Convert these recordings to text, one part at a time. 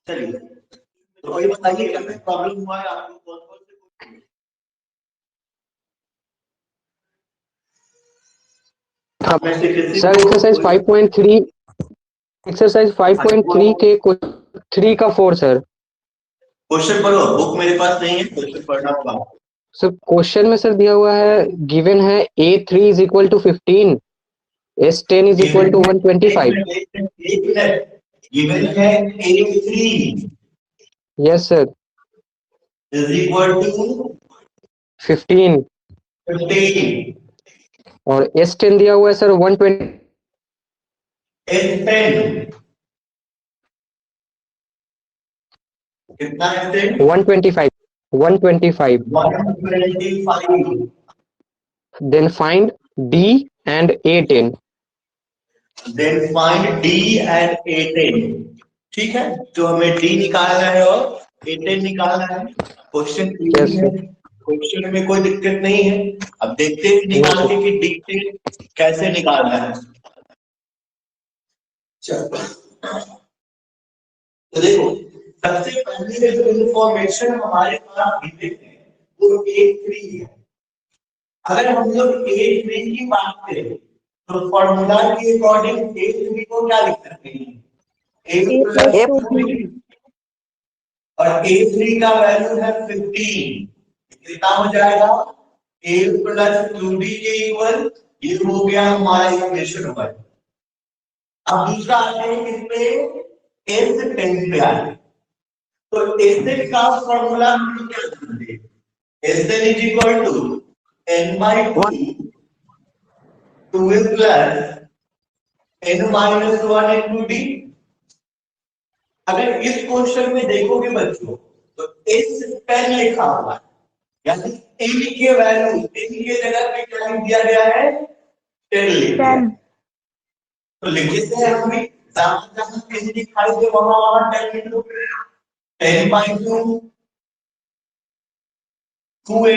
चलिए, तो ये बताइए क्या प्रॉब्लम हुआ है आपको, कौन कौन से सर एक्सरसाइज 5.3 के 3 का 4 सर। क्वेश्चन पढ़ो, बुक मेरे पास नहीं है, क्वेश्चन पढ़ना होगा। सर क्वेश्चन में सर दिया हुआ है, गिवन है A3 is equal to 15, S10 is equal to 125। Given है A3 yes sir is equal to 15 और S10 दिया हुआ है सर 120। S10 कितना है? 125 125। Then find D and A10। Then find D and A10। ठीक है, तो हमें D निकालना है और A10 निकालना है। क्वेश्चन यस है, सर क्वेश्चन में कोई दिक्कत नहीं है। अब देखते हैं निकाल के कि D10 कैसे निकालना है। चलो, तो देखो, सबसे पहले जो इंफॉर्मेशन हमारे पास गिवन है वो A3 है। अगर हम लोग A3 की बात करें तो फॉर्मूला के अकॉर्डिंग A3 को क्या लिख सकते हैं? A प्लस और A3 का वैल्यू है 15, कितना हो जाएगा? A प्लस 2D के इक्वल, ये हो गया हमारा इक्वेशन 1। अब दूसरा आते हैं किसपे? S10 पे आते हैं। तो S10 का फॉर्मूला हम लोग क्या जानते हैं? S10 is equal to n by 2 plus n minus 1 into D. अगर इस क्वेश्चन में देखोगे बच्चों तो S10 लिखा हुआ है, यानी n के वैल्यू, n के जगह पे क्या लिख दिया गया है? 10 लिख दिया। तो लिखते हैं हम भी, जहां n दिखाई दे वहां 10 लिख दो। 10 by 2 2a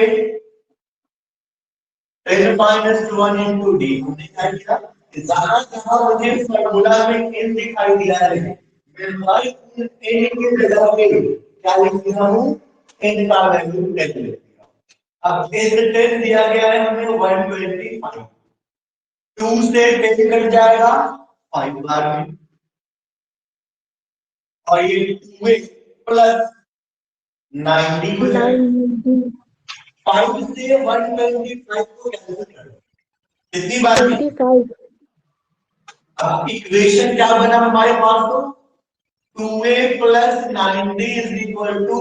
10 minus 1 into D. हमने क्या किया? जहां जहां मुझे फॉर्मूला में n दिखाई दिया है, मैं भाई n की जगह पे क्या लिख दिया हूं? n का वैल्यू 10 लिख दिया। अब S10 दिया गया है हमें 125, 2 से 10 कट जाएगा 5 बार में, और ये 2 प्लस 90 हो जाएगा। 5 से 125 को कैंसिल कर दो, कितनी बार में? 25। अब इक्वेशन क्या बना हमारे पास? तो 2a plus 90 is equal to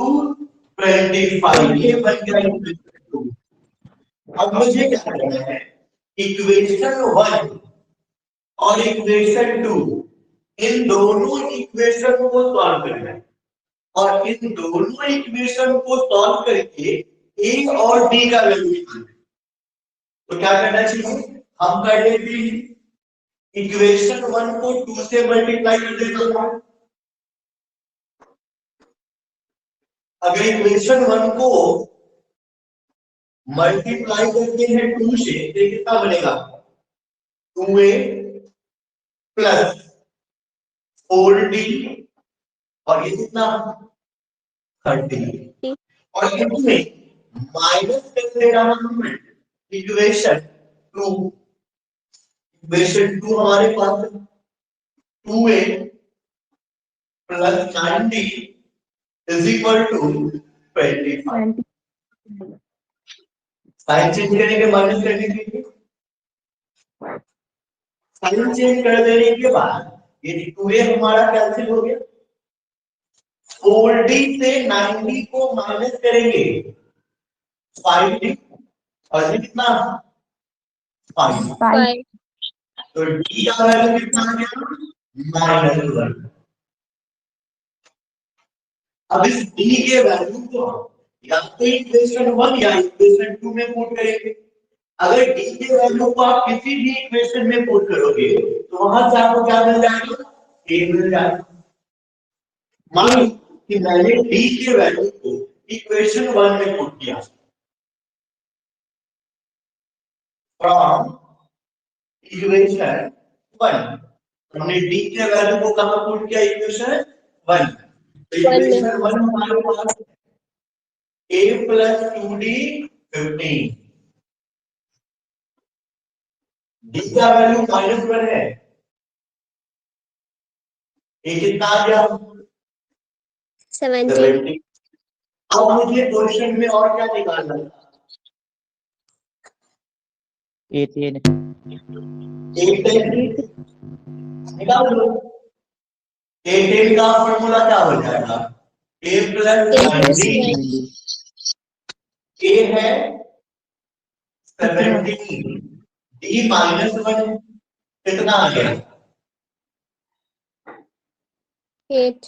25, ये बन गया इक्वेशन 2। अब मुझे क्या करना है? इक्वेशन 1 और इक्वेशन 2, इन दोनों इक्वेशन को सॉल्व करना है, और इन दोनों इक्वेशन को सॉल्व करके a और d का वैल्यू निकालना है। तो क्या करना चाहिए? हम कर लेते हैं, इक्वेशन 1 को 2 से मल्टीप्लाई कर देते हैं। अगर इक्वेशन 1 को मल्टीप्लाई करते हैं 2 से, तो कितना बनेगा? 2a प्लस 4d, और ये कितना? 30, और इसमें माइनस कर देना हमें इक्वेशन 2। इक्वेशन 2 हमारे पास 2a plus 90 is equal to 25। Sign change करने के माइनस करने के लिए, साइन चेंज कर देने के बाद ये 2a हमारा कैंसिल हो गया। 4d से 90 को माइनस करेंगे 5d, और ये कितना? 5। तो d का वैल्यू कितना आ गया? -1। अब इस d के वैल्यू को या तो इक्वेशन 1 या इक्वेशन 2 में पुट करेंगे। अगर d के वैल्यू को आप किसी भी इक्वेशन में पुट करोगे तो वहां से आपको क्या मिल जाएगा? a मिल जाएगा। मान लो कि मैंने d के वैल्यू को इक्वेशन 1 में पुट किया, फ्रॉम इक्वेशन 1 हमने d के वैल्यू को कहां पुट किया? इक्वेशन 1। इक्वेशन 1 हमारे पास a प्लस 2d 15, d का वैल्यू -1 है, ये कितना आ गया 70। अब मुझे क्वेश्चन में और क्या निकालना था 18 निकाल लो। 18 का फॉर्मूला क्या हो जाएगा a प्लस 90, a है 17, d -1 कितना आ गया 8।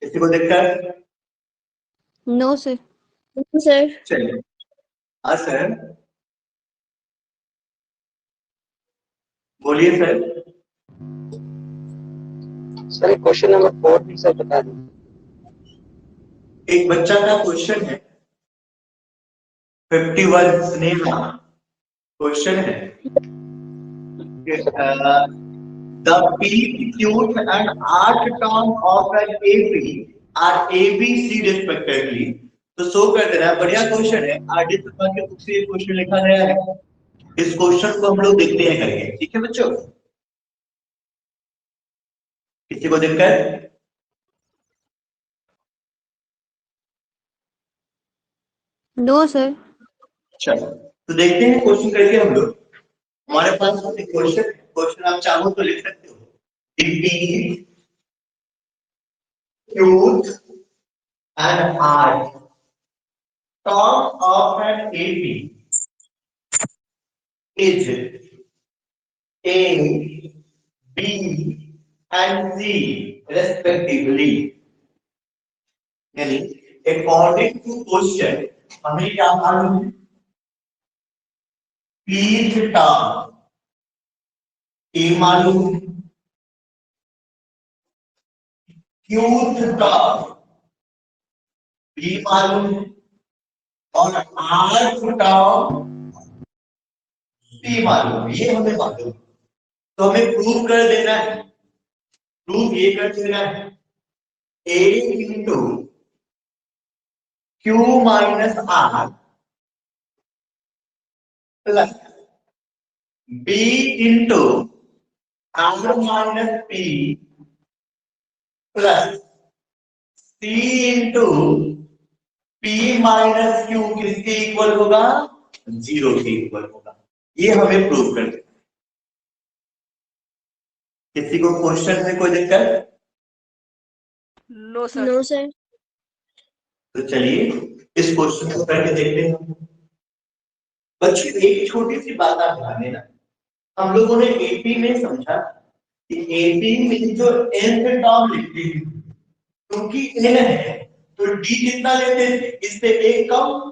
किसी को दिक्कत नो सर। सर चलिए हाँ सर बोलिए सर सर क्वेश्चन नंबर 4 भी सर बता दीजिए। एक बच्चा का क्वेश्चन है 51 स्नेहा क्वेश्चन है the P, Q and R term of an AP are ABC respectively। तो सो कर देना है, बढ़िया क्वेश्चन है, आरडी शर्मा के बुक से ये क्वेश्चन लिखा गया है। इस क्वेश्चन को हम लोग देखते हैं करके, ठीक है बच्चों, किसी को दिक्कत नो सर। चलो तो देखते हैं क्वेश्चन करके हम लोग। हमारे पास क्वेश्चन आप चाहो तो लिख सकते हो P, Q and R term of an AP is A, B and C respectively। यानी अकॉर्डिंग टू क्वेश्चन हमें क्या मालूम है P टर्म A मालूम, Q टर्म B मालूम और R टर्म C मालूम, ये हमें मालूम। तो हमें प्रूव कर देना है, प्रूव ये कर देना है A into Q minus R plus B into R minus P plus C into P minus Q किसके इक्वल होगा 0 के इक्वल होगा। ये हमें प्रूव कर देना। किसी को क्वेश्चन में कोई दिक्कत नो सर। No sir. तो चलिए इस क्वेश्चन को करके देखते हैं। बच्चों एक छोटी सी बात आप ध्यान देना, हम लोगों ने एपी में समझा कि एपी में जो nth टर्म लिखते हैं क्योंकि n है तो d कितना लेते थे इससे एक कम,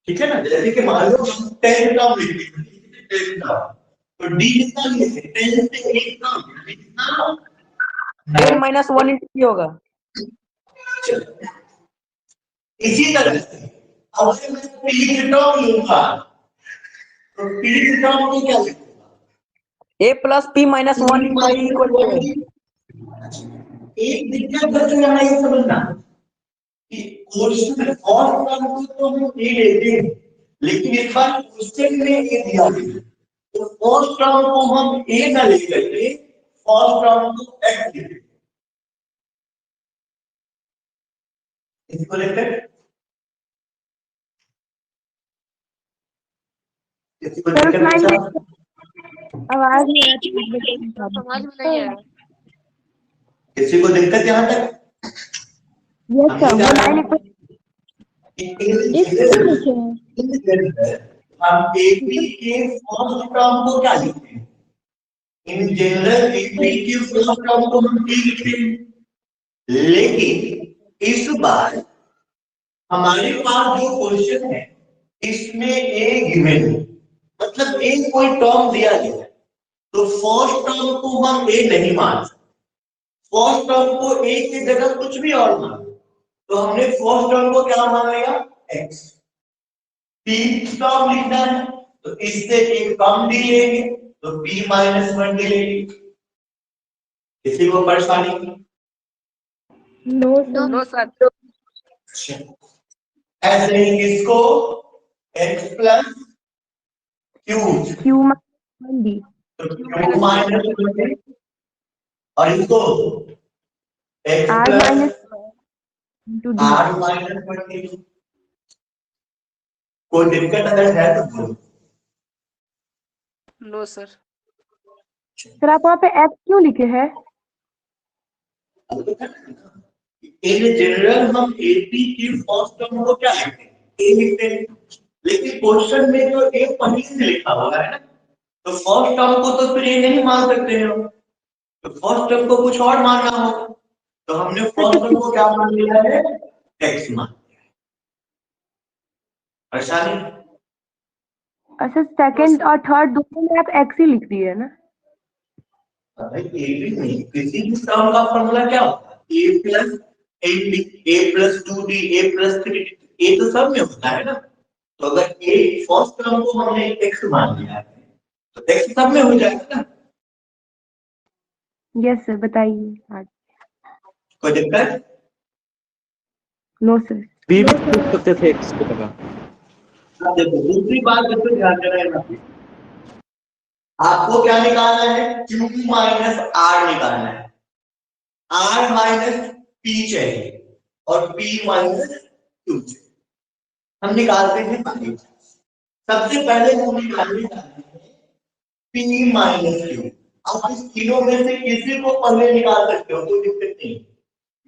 ठीक है ना। जैसे कि मान लो 10th टर्म लिखते हैं 10th टर्म तो d कितना लेते 10 से एक कम कितना 10 - 1 × p होगा। इसी तरह से अगर मैं p टर्म लूंगा तो p टर्म को क्या लिखूंगा a + p - 1 × p = एक दिक्कत बच्चों यहाँ ये समझना कि क्वेश्चन फॉर्म टर्म को तो हम ए लेते हैं लेकिन इस बार क्वेश्चन में ए दिया है तो फर्स्ट टर्म को हम ए ना लेकर के फर्स्ट टर्म को एक्स लेते हैं। इसको लेकर किसी को दिक्कत है? आवाज नहीं आती, समझ में नहीं आ रहा। किसी को दिक्कत यहाँ तक? यस सर, वो लाइन हम एपी के फर्स्ट टर्म को क्या लिखते हैं? इन जनरल एपी के फर्स्ट टर्म को हम ए लिखते हैं, लेकिन इस बार हमारे पास जो क्वेश्चन है इसमें ए गिवन है, मतलब ए कोई टर्म दिया गया है तो फर्स्ट टर्म को हम ए नहीं मान सकते, फर्स्ट टर्म को ए की जगह कुछ भी और मान, तो हमने फर्स्ट टर्म को क्या मान लिया एक्स। पी टर्म लिखना है तो इससे एक कम डी लेंगे तो p माइनस 1 डिलेगी। किसी को परेशानी? No sir. No sir. ऐसे ही किसको? x plus Q, Q minus D. तो क्यू माइनस 1 और इसको x R plus minus into D. r minus 1। कोई दिक्कत अगर है तो बोलो। No sir. सर आप वहाँ पे एक्स क्यों लिखे हैं? इन जनरल हम एपी की फर्स्ट टर्म को क्या लिखते हैं? ए लिखते हैं, लेकिन क्वेश्चन में तो ए पहले से लिखा हुआ है ना, तो फर्स्ट टर्म को तो फिर ए नहीं मान सकते हैं, तो फर्स्ट टर्म को कुछ और मानना होगा, तो हमने फर्स्ट टर्म को क्या मान लिया है? एक्स मान लिया है। परेशानी? अच्छा सेकंड और थर्ड दोनों में आप एक्स ही लिख दिए ना? भाई ए भी नहीं, किसी भी टर्म का फॉर्मूला क्या होता है? ए प्लस ए प्लस 2d ए प्लस 3d, ए तो सब में होता है ना, तो अगर ए फर्स्ट टर्म को हमने एक्स मान लिया है तो एक्स सब में हो जाएगा ना। यस सर बताइए आज। कोई दिक्कत? No sir. बी भी पूछ सकते थे एक्स की जगह। अब देखो दूसरी बात इसको ध्यान देना है यहाँ पे। आपको क्या निकालना है? Q माइनस R निकालना है। R माइनस P चाहिए और P माइनस Q चाहिए। हम निकालते हैं पहले। सबसे पहले हम निकालने जाते हैं P माइनस Q। आप इस तीनों में से किसी को पहले निकाल सकते हो, कोई दिक्कत नहीं।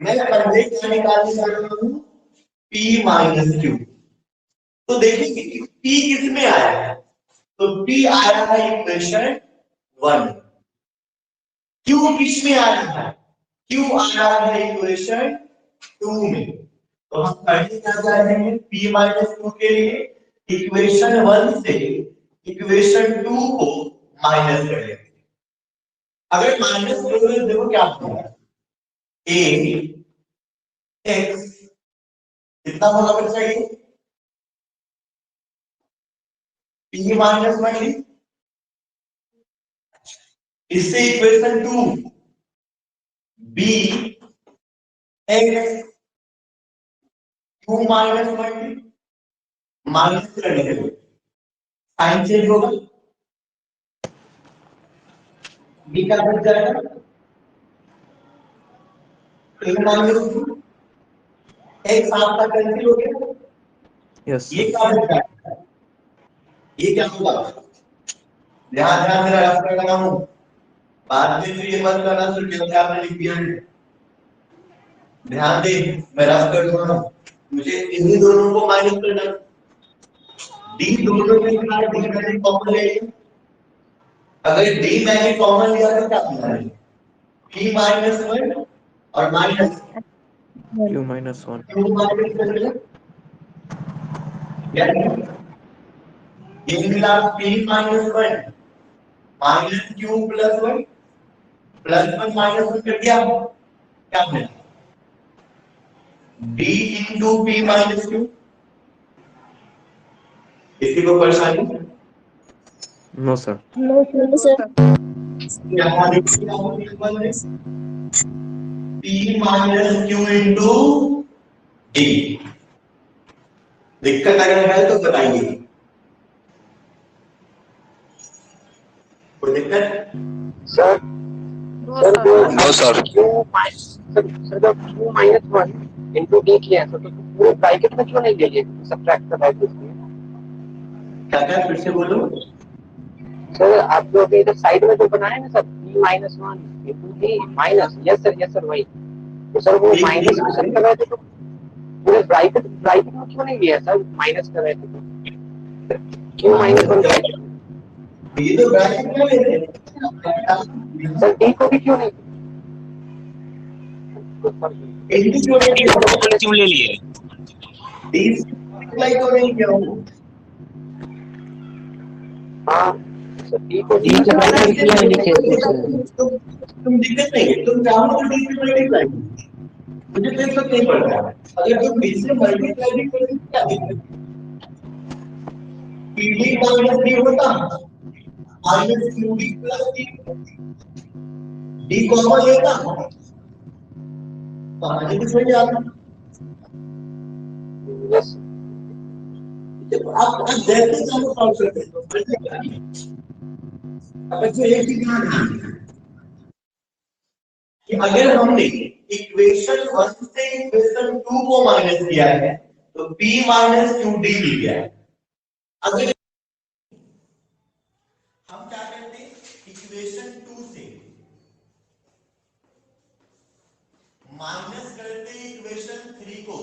मैं पहले क्या निकालने जा रहा हूँ? P minus Q। तो देखेंगे कि P किस में आया है, तो P आया है इक्वेशन 1। Q किस में आया है? Q आया है इक्वेशन 2 में। तो हम पहले क्या कर रहे हैं? P माइनस 2 के लिए इक्वेशन 1 से इक्वेशन 2 को माइनस कर लेंगे। अगर माइनस करोगे देखो क्या होगा, a x कितना होगा बच्चा? ये p माइनस 1, इससे equation 2 b x q minus 1 minus करने के लिए साइन चेंज होगा, b का बच जाएगा a माइनस 2 x आपका कैंसिल हो गया। यस ये क्या बच जाएगा? ये क्या होगा? ध्यान ध्यान मेरा रफ कर रहा हूं, बाद में फिर ये मत करना सर जैसे आपने लिख दिया है। ध्यान दे, मैं रफ कर रहा हूं, मुझे इन्हीं दोनों को माइनस करना है। डी दोनों के साथ डी मैंने कॉमन ले लिया, अगर डी मैंने कॉमन लिया तो क्या होना है? p माइनस 1 और minus Q minus 1। q minus कर लिया, ये मिला p minus 1 minus q plus 1 plus 1 minus 1 कर दिया, क्या मिला? d into p minus q। किसी को परेशानी? No sir. No sir. यहाँ देखिए p minus q into d। दिक्कत अगर है तो बताइए, कोई दिक्कत? Sir no sir. Q minus 1 into D किया है, तो पूरे ब्रैकेट में क्यों नहीं ले लिए? सब्ट्रैक्ट कर रहा है इसलिए। क्या क्या फिर से बोलो। सर आप जो अभी इधर साइड में जो बनाए ना sir, p minus 1 into D minus, yes sir वही, तो सर वो माइनस में सर कर रहे थे, तो पूरे ब्रैकेट में क्यों नहीं लिया सर? माइनस कर रहे थे तो क्यों माइनस 1 ब्रैकेट में? ये तो ब्रैकेट में ले रहे सर डी को भी क्यों नहीं? क्यों ले लिए? डी अप्लाई तो नहीं किया हूं। हाँ सर डी को डी का अप्लाई किया है नीचे, तुम दिक्कत नहीं है, तुम चाहो तो डी से मल्टीप्लाई, मुझे तो इसका नहीं पड़ता, अगर तुम डी से मल्टीप्लाई भी करोगे क्या दिक्कत? पीडी माइनस डी होता minus Q D plus D common लेगा तो हमारे कुछ हो जाएगा। यस आप जैसे चाहो सॉल्व करते हैं। अब बच्चों एक चीज ध्यान रखना कि अगर हमने इक्वेशन 1 से इक्वेशन 2 को माइनस किया है तो p माइनस क्यू डी मिल गया है। अगर हम क्या करते हैं इक्वेशन 2 से माइनस करते इक्वेशन 3 को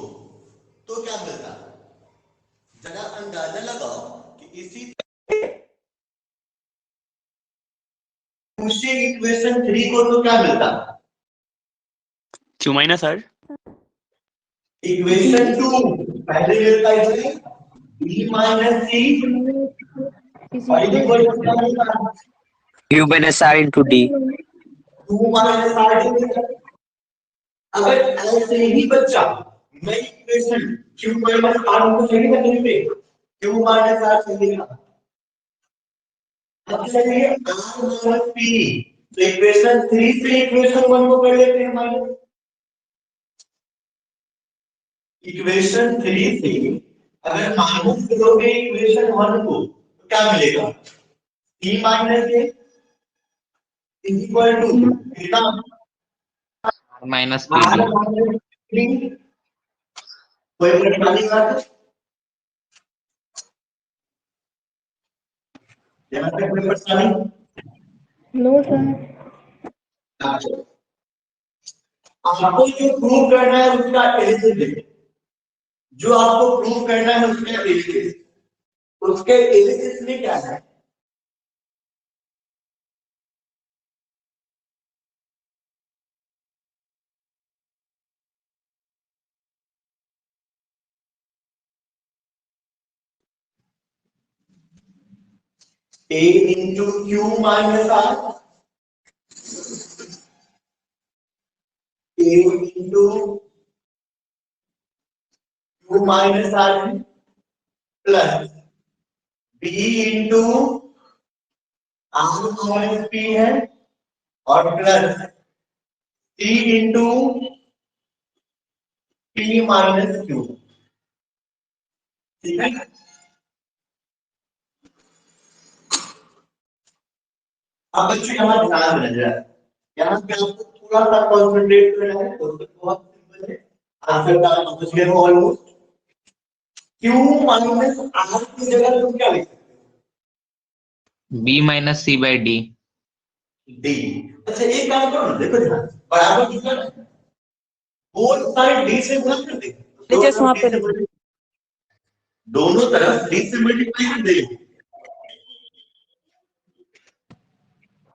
तो क्या मिलता है? जरा अंदाजा लगाओ कि इसी दूसरे इक्वेशन 3 को तो क्या मिलता? क्यू माइनस आर इक्वेशन 2 पहले मिलता है b माइनस c और इक्वल टू क्या मिलता है? Q minus R into D 2 minus r। अगर ऐसे ही बच्चा मैं इक्वेशन q माइनस r को सही ना कहीं पे q माइनस r चलेगा। अब चलिए r माइनस p तो इक्वेशन 3 से इक्वेशन 1 को कर लेते हैं माइनस। इक्वेशन 3 से अगर माइनस करोगे इक्वेशन 1 को तो क्या मिलेगा? c minus a equal to कितना? Minus r minus 3। कोई परेशानी बात यहाँ पे कोई परेशानी? No sir. आपको जो प्रूव करना है उसका एलिसिस लिखें। जो आपको प्रूव करना है उसका एलिसिस, उसके एलिसिस में क्या है? a into q minus r, a into q minus r plus b into r minus p है और plus c into p minus q। ठीक है? अब बच्चों यहाँ ध्यान देना जरा, यहाँ पे आपको थोड़ा सा कॉन्सेंट्रेट करना है। तो बहुत सिंपल है, आंसर का आप समझ गए हो ऑलमोस्ट। q माइनस r की जगह तुम क्या लिख सकते हो? b minus c by D. d। अच्छा एक काम करो ना, देखो ध्यान बराबर कितना है, बोथ साइड d से गुणा कर दे। LHS वहां पे दोनों तरफ d से मल्टीप्लाई कर दे।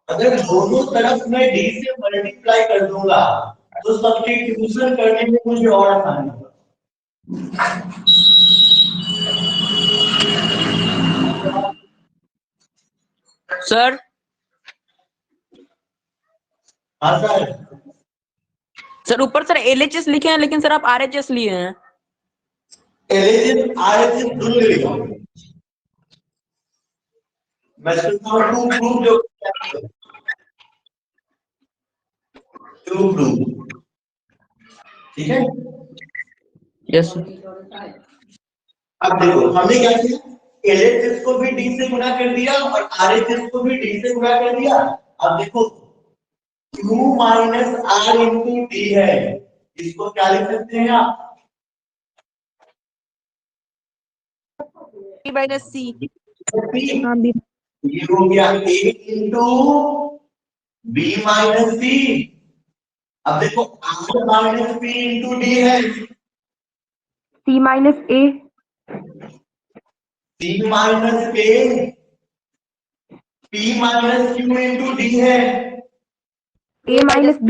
अगर दोनों तरफ मैं d से मल्टीप्लाई कर दूंगा तो सब्स्टिट्यूशन करने में मुझे और आसानी होगा। सर। हाँ सर। सर ऊपर सर LHS लिखे हैं लेकिन सर आप RHS लिए हैं। LHS RHS दोनों लिखा मैं सोचता हूँ टू प्रूफ जो टू प्रूफ। ठीक है? यस। अब देखो हमने क्या किया, LHS को भी d से गुणा कर दिया और RHS को भी d से गुणा कर दिया। अब देखो q minus r into d है, इसको क्या लिख सकते हैं आप? p minus c। हाँ भी। ये हो गया a into b minus c। अब देखो r minus p into d है, C minus A। c minus a, p minus q into d है, A minus B।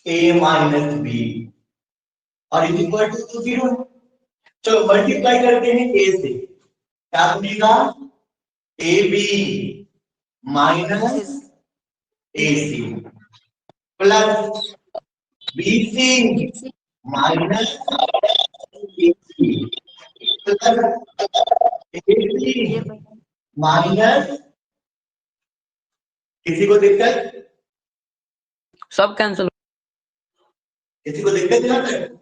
a minus b और इक्वल टू 0। चलो मल्टीप्लाई करते हैं a से, क्या बनेगा? ab minus ac plus bc minus ac plus ac minus किसी को दिक्कत? सब कैंसिल। किसी को दिक्कत यहाँ तक?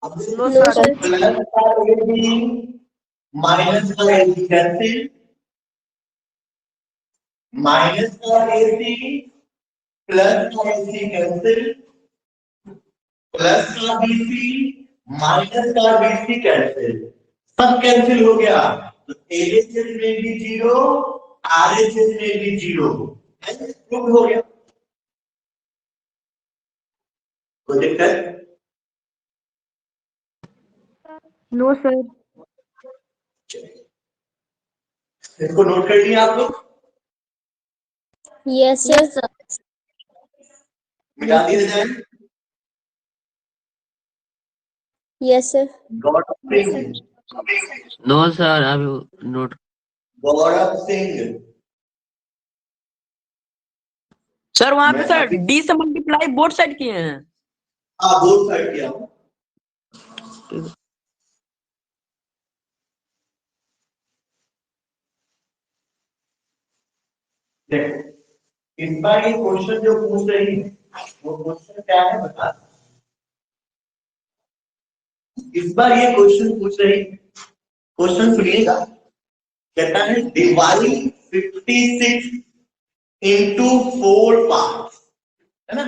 अब नो सर। प्लस का AB माइनस का AC कैंसिल, माइनस का AC प्लस का AC कैंसिल, प्लस का BC माइनस का BC कैंसिल, सब कैंसिल हो गया। तो LHS में भी 0, RHS में भी 0, प्रूव हो गया। कोई दिक्कत? No sir. इसको नोट कर लिया आप लोग? Yes sir. मिटा दिया जाए। Yes sir. Gaurav Singh, No, sir. I will not. Gaurav Singh, sir वहां पे मैं सर अभी- डी से मल्टीप्लाई बोथ साइड किए हैं। हाँ बोथ साइड किया हूं। देखो इस बार ये क्वेश्चन जो पूछ रही है वो क्वेश्चन क्या है बता। इस बार ये क्वेश्चन पूछ रही है, क्वेश्चन सुनिएगा। कहता है डिवाइड 56 into 4 पार्ट्स, है ना।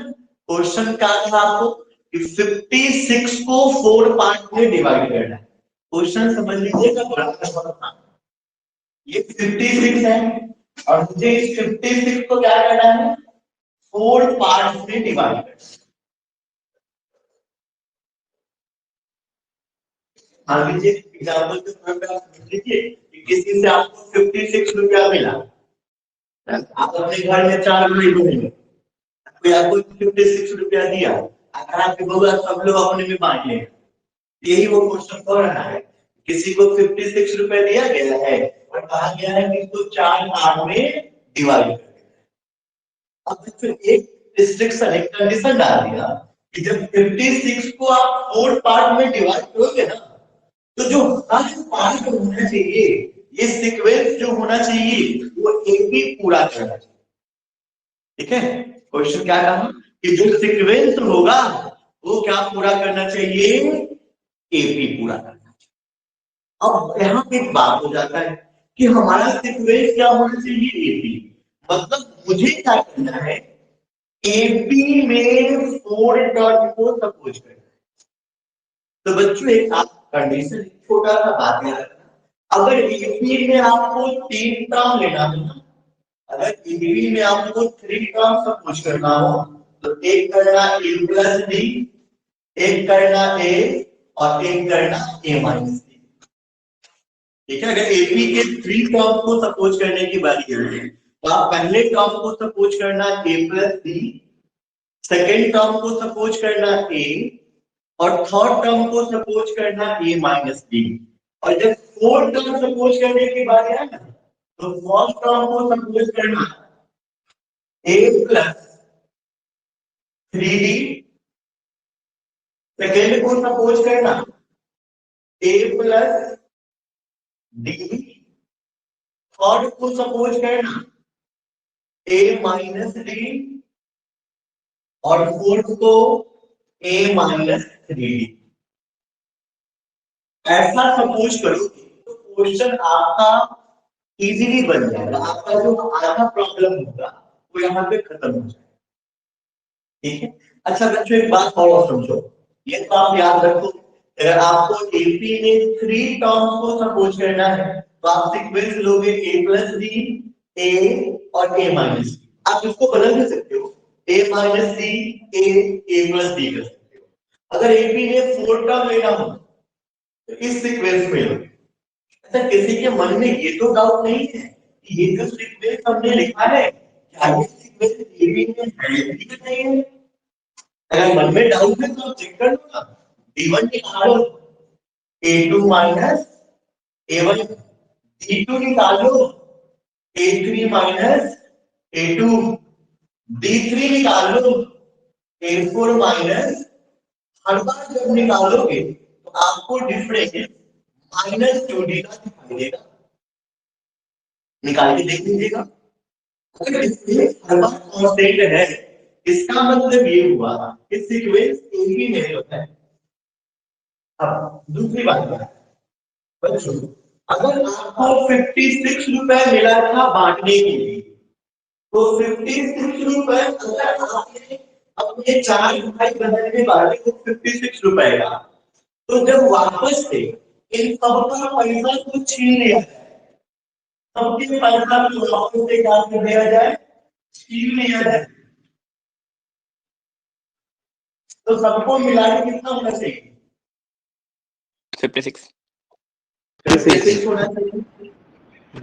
क्वेश्चन क्या था आपको कि 56 को 4 पार्ट में डिवाइड करना है। क्वेश्चन समझ लीजिएगा बड़ा था। ये 56 है और मुझे इस 56 को क्या करना है 4 पार्ट में डिवाइड करना है। मान लीजिए एग्जाम्पल के तौर पर आप समझ लीजिए कि किसी से आपको 56 रुपया मिला, आप अपने घर में 4 भाई बहन हैं, कोई आपको 56 रुपया दिया, अगर आप बोला सब लोग अपने में बांट लेंगे। यही वो क्वेश्चन हो रहा है। किसी को 56 रुपए दिया गया है और कहा गया है कि इसको 4 पार्ट में डिवाइड कर देना। अब फिर एक रिस्ट्रिक्शन, एक कंडीशन डाल दिया कि जब 56 को आप 4 पार्ट में डिवाइड करोगे ना, तो जो हर पार्ट होना चाहिए, ये सीक्वेंस जो होना चाहिए वो एपी पूरा करना चाहिए। ठीक है, क्वेश्चन क्या कहा कि जो सीक्वेंस होगा वो क्या पूरा करना चाहिए, एपी पूरा करना चाहिए। अब यहाँ पे एक बात हो जाता है कि हमारा सीक्वेंस क्या होना चाहिए, एपी। मतलब मुझे क्या करना है, एपी में 4 टर्म को सपोज करना है। तो बच्चों एक आप कंडीशन छोटा सा बात याद रखना, अगर एपी में आपको 3 टर्म लेना हो ना, अगर एपी में आपको 3 टर्म सपोज करना हो तो एक करना ए प्लस डी, एक करना ए और एक करना ए माइनस डी। ठीक है, अगर एपी के 3 टर्म को सपोज करने की बात करें तो आप पहले टर्म को सपोज करना ए प्लस डी, सेकेंड टर्म को सपोज करना ए और थर्ड टर्म को सपोज करना ए माइनस डी। और जब फोर्थ टर्म सपोज करने की बात है ना, तो फर्स्ट टर्म को सपोज करना ए प्लस 3d, सेकेंड को सपोज करना ए प्लस डी, थर्ड को सपोज करना ए माइनस डी और फोर्थ को ए माइनस 3d। ऐसा सपोज करो तो क्वेश्चन आपका इजीली बन जाएगा, आपका जो आधा प्रॉब्लम होगा वो यहाँ पे खत्म हो जाएगा। ठीक है, अच्छा बच्चों एक बात और समझो, ये तो आप याद रखो, अगर आपको एपी में 3 टर्म्स को सपोज करना है तो आप सीक्वेंस लोगे ए प्लस डी, ए और ए माइनस डी। आप इसको बदल भी सकते हो, ए माइनस डी, ए प्लस डी कर सकते हो। अगर एपी में 4 टर्म लेना हो तो इस सीक्वेंस में लो। अच्छा किसी के मन में ये तो डाउट नहीं है कि ये जो सीक्वेंस हमने लिखा है क्या ये सीक्वेंस एबी में है कि नहीं है। अगर मन में डाउट है तो आप चेक कर लो ना, d1 निकालो a2 माइनस a1, d2 निकालो a3 माइनस a2, d3 निकालो a4 माइनस। हर बार जब निकालोगे तो आपको डिफरेंस -2d का दिखाई देगा, निकाल के देख लीजिएगा। अगर इसमें कांस्टेंट है, इसका मतलब ये हुआ कि सीक्वेंस एक ही नहीं होता है। अब दूसरी बात है बच्चों, अगर आपको 56 रुपए मिला था बांटने के लिए, तो 56 रुपए अगर आपने अपने 4 भाई बहन में बांटे तो 56 रुपए का, तो जब वापस से इन सबका पैसा को छीन लिया जाए, सबके पैसा को वापस से क्या कर दिया जाए, छीन लिया जाए, तो सबको मिला के कितना होना चाहिए? 56 56 होना चाहिए।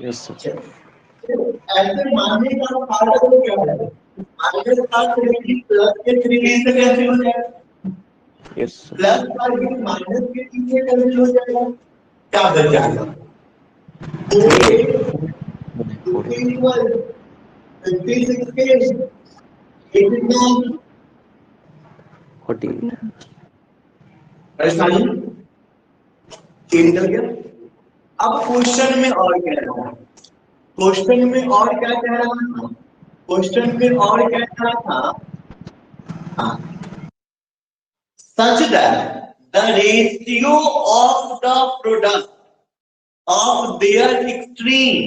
Yes, sir. ऐसे मानने का फायदा तो क्या है? माइनस का 3 प्लस के 3 से कैंसिल हो जाएगा, Yes, sir. प्लस का भी माइनस के 3 से कैंसिल हो जाएगा, क्या बच जाएगा? 56 के कितना 40. परेशानी निकल गया। अब क्वेश्चन में और क्या है? क्वेश्चन में और क्या कह रहा था? क्वेश्चन में और क्या कह रहा था? Such that the ratio of the product of their extreme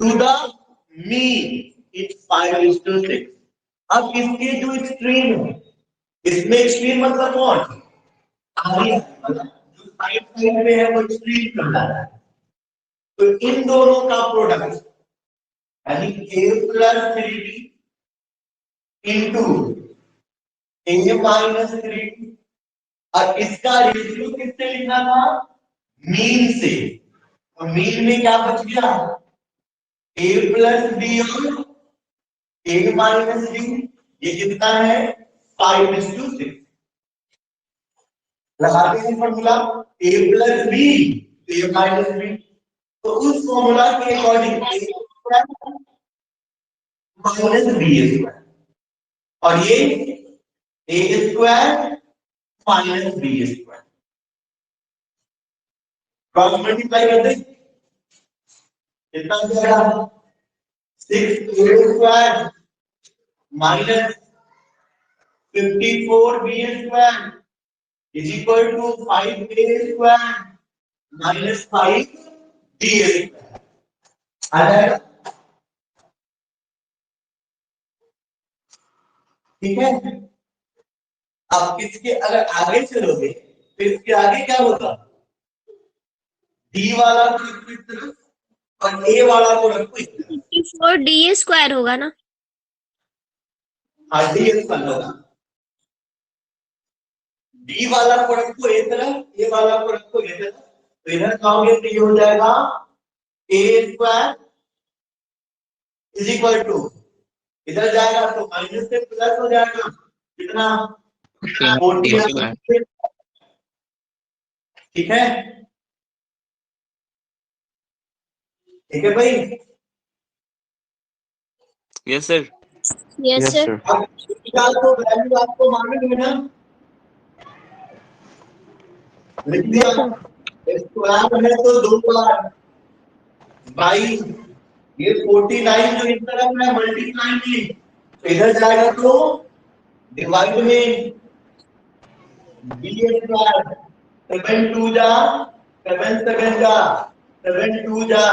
to the mean is 5:6। अब इसके जो एक्सट्रीम है, इसमें एक्सट्रीम मतलब कौन? आगे वाला जो साइड साइड में है वो एक्सट्रीम कर रहा है। तो इन दोनों का प्रोडक्ट यानी a + 3b into a - 3b, और इसका रेशियो किससे लिखना था? मीन से। तो मीन में क्या बच गया? a + b और a - b, ये कितना है? 5:6। लगाते हैं formula a + b a - b, तो उस फॉर्मूला के अकॉर्डिंग a - b² और ये a² - b²। क्रॉस मल्टीप्लाई कर दे, कितना हो जाएगा? 6a² minus 54b² is equal to 5a² minus 5b²। आ जाएगा? ठीक है। अब इसके अगर आगे चलोगे तो इसके आगे क्या होगा? d वाला को रखो इस तरफ और a वाला को रखो इस तरफ। 54d² होगा ना? हाँ, d² होगा। d वाला को रखो एक तरफ, a वाला को रखो एक तरफ, तो इधर कहोगे तो ये हो जाएगा a² इज इक्वल टू, इधर जाएगा तो माइनस से प्लस हो जाएगा, कितना? 49। ठीक है, ठीक है भाई। Yes sir. Yes Yes, sir. sir. अब फिलहाल तो वैल्यू आपको मालूम है ना? लिख दिया। स्क्वायर है तो 2 बार बाई ये 49 जो इस तरफ है मल्टीप्लाई में, तो इधर जाएगा तो डिवाइड में b²। 7 2 जा 7 7 जा 7 2 जा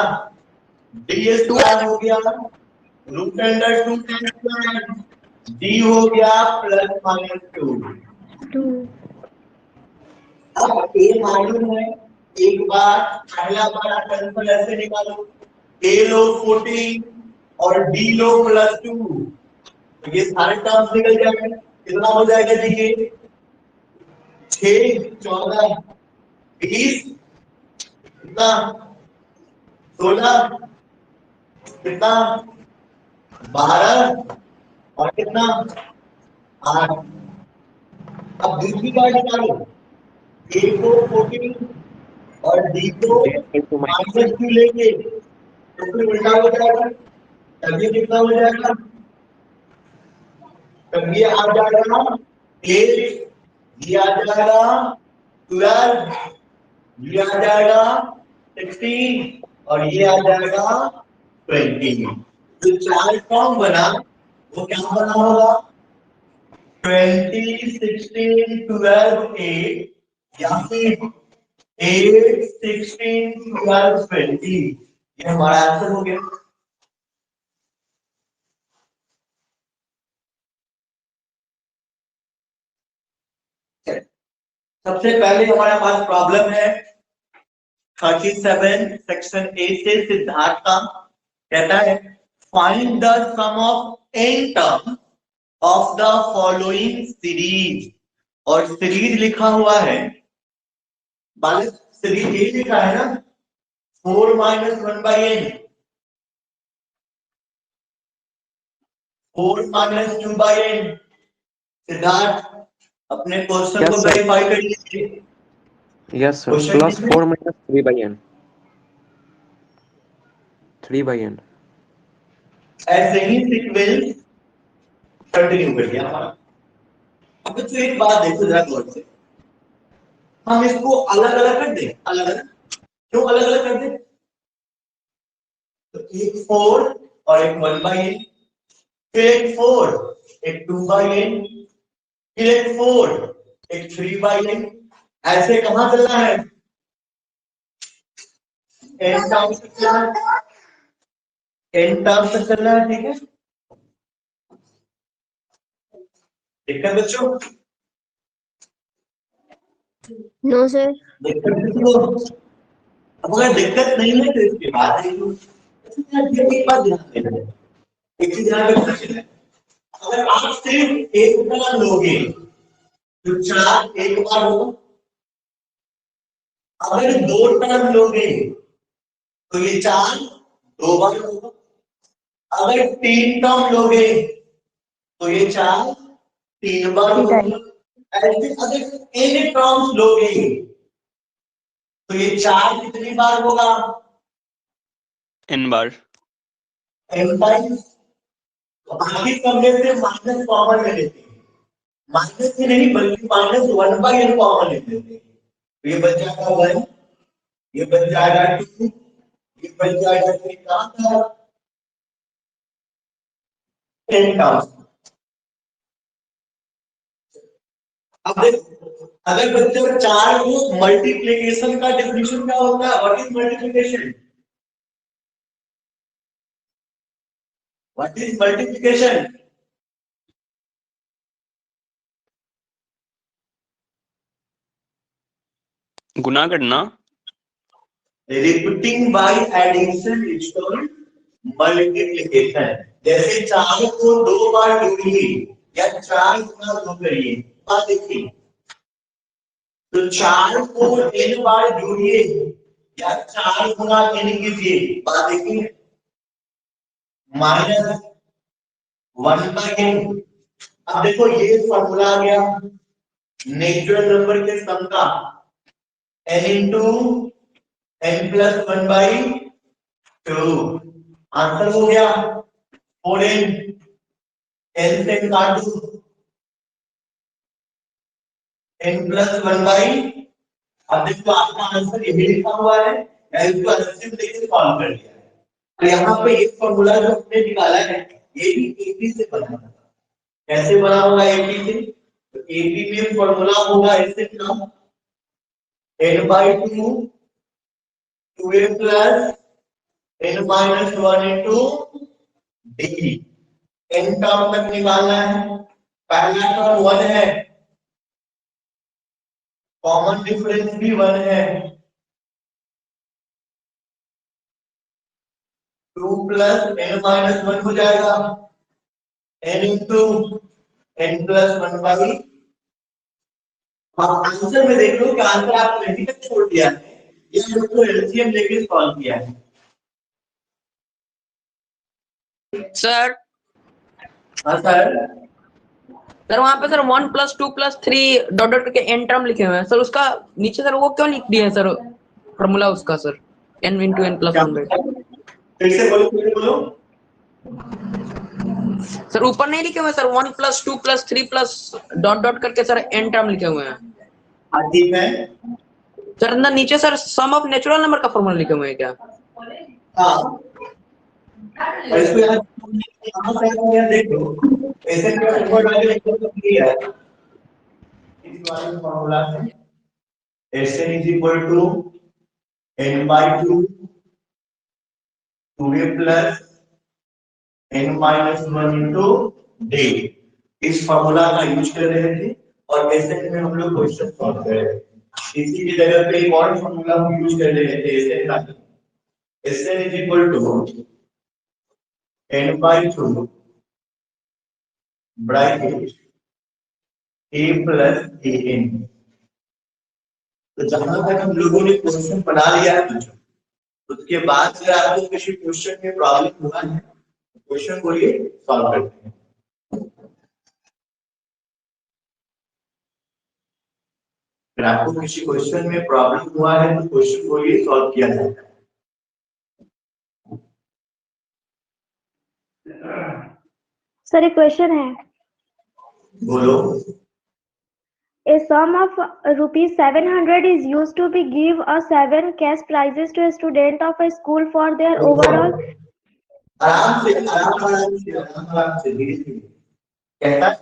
d² हो गया √2 d हो गया ±2। अब a मालूम है, एक बार पहला बार आंसर ऐसे निकालो, a लो 14 और d लो +2, तो ये सारे टर्म्स निकल जाएंगे। कितना हो जाएगा जी? ये 6 14 20 कितना 16 कितना 12 और कितना 8। अब दूसरी बार निकालो, a को 14 और d को -2 लेंगे तो फिर उल्टा हो जाएगा, तब ये कितना हो जाएगा? तब ये आ जाएगा 8, ये आ जाएगा 12, ये आ जाएगा 16 और ये आ जाएगा 20। जो 4 फॉर्म बना वो क्या बना होगा? 20, 16, 12, 8 या फिर 8, 16, 12, 20। ये हमारा आंसर हो गया। सबसे पहले हमारे पास प्रॉब्लम है 37 सेक्शन ए से सिद्धार्थ का। कहता है find the sum of n term of the following series, और सीरीज लिखा हुआ है, बालक सीरीज ये लिखा है ना, 4 - 1/n, 4 - 2/n। सिद्धार्थ अपने क्वेश्चन Yes, को sir. वेरीफाई कर लीजिए। Yes, sir. Question Plus कितने? 4 minus 3/n. 3/n. ऐसे ही सीक्वेंस कंटिन्यू कर दिया हमारा। अब बच्चों एक बात देखो जरा गौर से, हम इसको अलग अलग कर दें। अलग अलग क्यों अलग अलग कर दें? तो एक 4 और एक 1/n, फिर एक 4 एक 2/n, फिर एक 4 एक 3/n। ऐसे कहां चलना है? n टर्म से चलना है, n टर्म से चलना है। ठीक है, दिक्कत बच्चों? No sir. दिक्कत किसी को? अब अगर दिक्कत नहीं है तो इसके बाद एक बात ध्यान देना है, एक चीज ध्यान रखना है। अगर आप सिर्फ एक टर्म लोगे तो 4 एक बार होगा, अगर 2 टर्म लोगे तो ये 4 2 बार होगा, अगर 3 टर्म लोगे तो ये 4 3 बार होगा। ऐसे अगर n टर्म्स लोगे तो ये 4 कितनी बार होगा? n बार। n times. बाकी सब में से माइनस कॉमन ले लेते हैं, माइनस ही नहीं बल्कि -1/n कॉमन ले लेते हैं। तो ये बच जाएगा 1, ये बच जाएगा 2, ये बच जाएगा 3 का 10 टर्म्स। अब देखो अगर बच्चों 4 को मल्टीप्लिकेशन का डेफिनेशन क्या होता है? What is multiplication? What is multiplication? गुना करना। Repeating by addition is called multiplication. जैसे 4 को 2 बार जोड़िए या 4 गुना 2 करिए, बात देखिए। तो 4 को n बार जोड़िए या 4 गुना n कीजिए, बात देखिए। -1/n। अब देखो ये फॉर्मूला आ गया नेचुरल नंबर के सम का, n into n plus 1/2। Answer हो गया 4n। n से काट दो, n plus 1/। अब देखो आपका आंसर यही लिखा हुआ है, मैं इसको एलसीएम लेके सॉल्व कर दिया है। तो यहाँ पे एक फॉर्मूला जो हमने निकाला है ये भी एबी से बना है। कैसे बना होगा एबी से? तो एबी में फॉर्मूला होगा ऐसे ना, n/2 2a plus n minus 1 into d। n term तक निकालना है। पहला टर्म 1 है, कॉमन डिफरेंस भी 1 है, 2 plus n minus 1 हो जाएगा n into n plus 1/। आप आंसर में देख लो कि आंसर आपने अभी तक छोड़ दिया है, ये हम लोग को एलसीएम लेके सॉल्व किया है। सर हाँ सर, सर वहाँ पे सर 1 + 2 + 3 डॉट डॉट करके n टर्म लिखे हुए हैं सर, उसका नीचे सर वो क्यों लिख दिए हैं सर फॉर्मूला उसका sir n into n plus 1/2। फिर से बोलो। सर ऊपर नहीं लिखे हुए सर 1 + 2 + 3 + डॉट डॉट करके सर n टर्म लिखे हुए हैं। हाँ ठीक है सर अंदर नीचे sir sum of natural number का फॉर्मूला लिखे हुए हैं क्या? हाँ, और इसको यहाँ से यहाँ देख लो, ऐसे ऊपर वाले तो क्लियर है। इस वाले फॉर्मूला से Sn is equal to n by 2 2a plus n minus 1 into d। इस फॉर्मूला का यूज कर रहे थे और Sn में हम लोग क्वेश्चन सॉल्व कर रहे थे। इसी की जगह पे एक और फॉर्मूला हम यूज कर रहे थे Sn का। Sn is equal to n by 2 bracket a plus an। तो जहां तक हम लोगों ने क्वेश्चन बना लिया है, उसके बाद अगर आपको किसी क्वेश्चन में प्रॉब्लम हुआ है, क्वेश्चन बोलिए, सॉल्व करते हैं। अगर आपको किसी क्वेश्चन में प्रॉब्लम हुआ है तो क्वेश्चन बोलिए, सॉल्व किया जाता है। सर एक क्वेश्चन है। बोलो। A sum of rupees 700 is used to be give a 7 cash prizes to a student of a school for their overall। आराम से धीरे-धीरे कहता है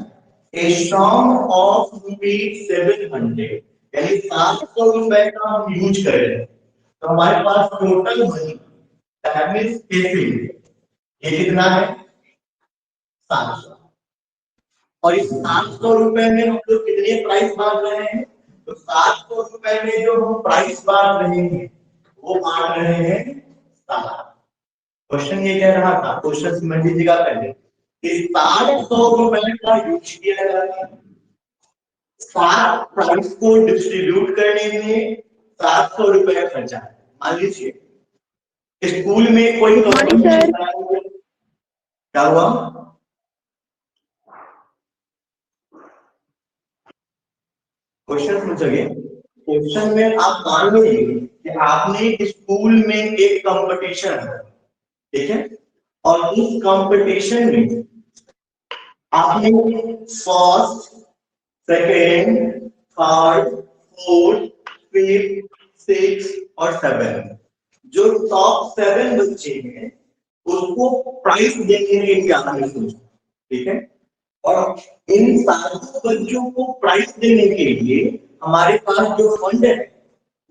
a sum of rupees 700, यानी 700 रुपए का हम यूज कर रहे हैं, तो हमारे पास टोटल मनी दैट मींस ये कितना है 700। और इस 700 रुपए में हम लोग कितने प्राइस बांट रहे हैं, तो 700 रुपए में जो हम प्राइस बांट रहे हैं वो बांट रहे हैं 7। क्वेश्चन ये कह रहा था, क्वेश्चन समझ लीजिएगा पहले कि 700 रुपए का यूज किया जाता है 7 प्राइस को डिस्ट्रीब्यूट करने में 700 रुपए खर्चा है। मान लीजिए स्कूल में कोई क्या हुआ, क्वेश्चन समझिए। क्वेश्चन में आप मान लीजिए कि आपने स्कूल में एक कंपटीशन है, ठीक है, और उस कंपटीशन में आपने first, second, third, fourth, fifth, six और 7 जो टॉप 7 बच्चे हैं उसको प्राइज देने के लिए आपने सोचा, ठीक है, और इन सारे बच्चों को प्राइज देने के लिए हमारे पास जो फंड है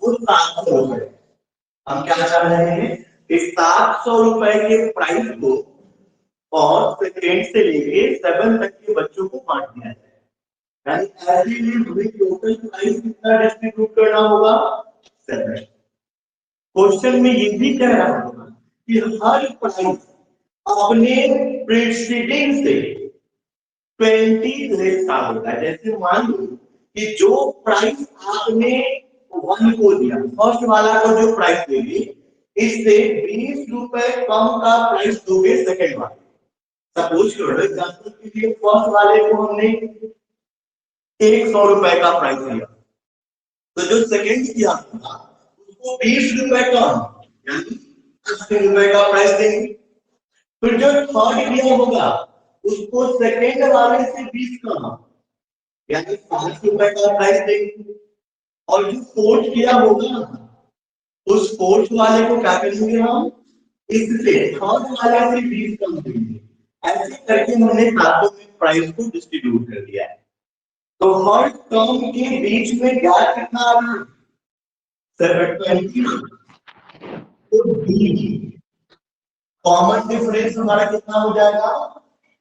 वो 700 रुपए। हम क्या चाह रहे हैं कि 700 रुपए के प्राइज को और सेकेंड से लेके 7 तक के बच्चों को बांट दिया जाए, यानी ऐसे में हमें टोटल प्राइस कितना डिस्ट्रीब्यूट करना होगा 7। क्वेश्चन में ये भी कह रहा होगा कि हर प्राइस अपने प्रीसीडिंग से 20 लेस का होता है। जैसे मान लो कि जो प्राइस आपने 1 को दिया, फर्स्ट वाला को जो प्राइस देंगे इससे 20 रुपए कम का प्राइस दोगे सेकंड वाले। सपोज करो एग्जांपल के लिए फर्स्ट वाले को हमने 100 रुपए का प्राइस दिया, तो जो सेकंड किया होगा उसको 20 रुपए कम यानी 80 रुपए का प्राइस देंगे। फिर जो थर्ड किया होगा उसको सेकेंड वाले से 20 कम यानी 5 रुपए का प्राइस देंगे, और जो फोर्थ किया होगा उस फोर्थ वाले को क्या करेंगे हम इससे थर्ड वाले से 20 कम देंगे। ऐसे करके हमने खातों में प्राइस को डिस्ट्रीब्यूट कर दिया है। तो हर टर्म के बीच में गैप कितना आ रहा है 20। तो कॉमन डिफरेंस हमारा कितना हो जाएगा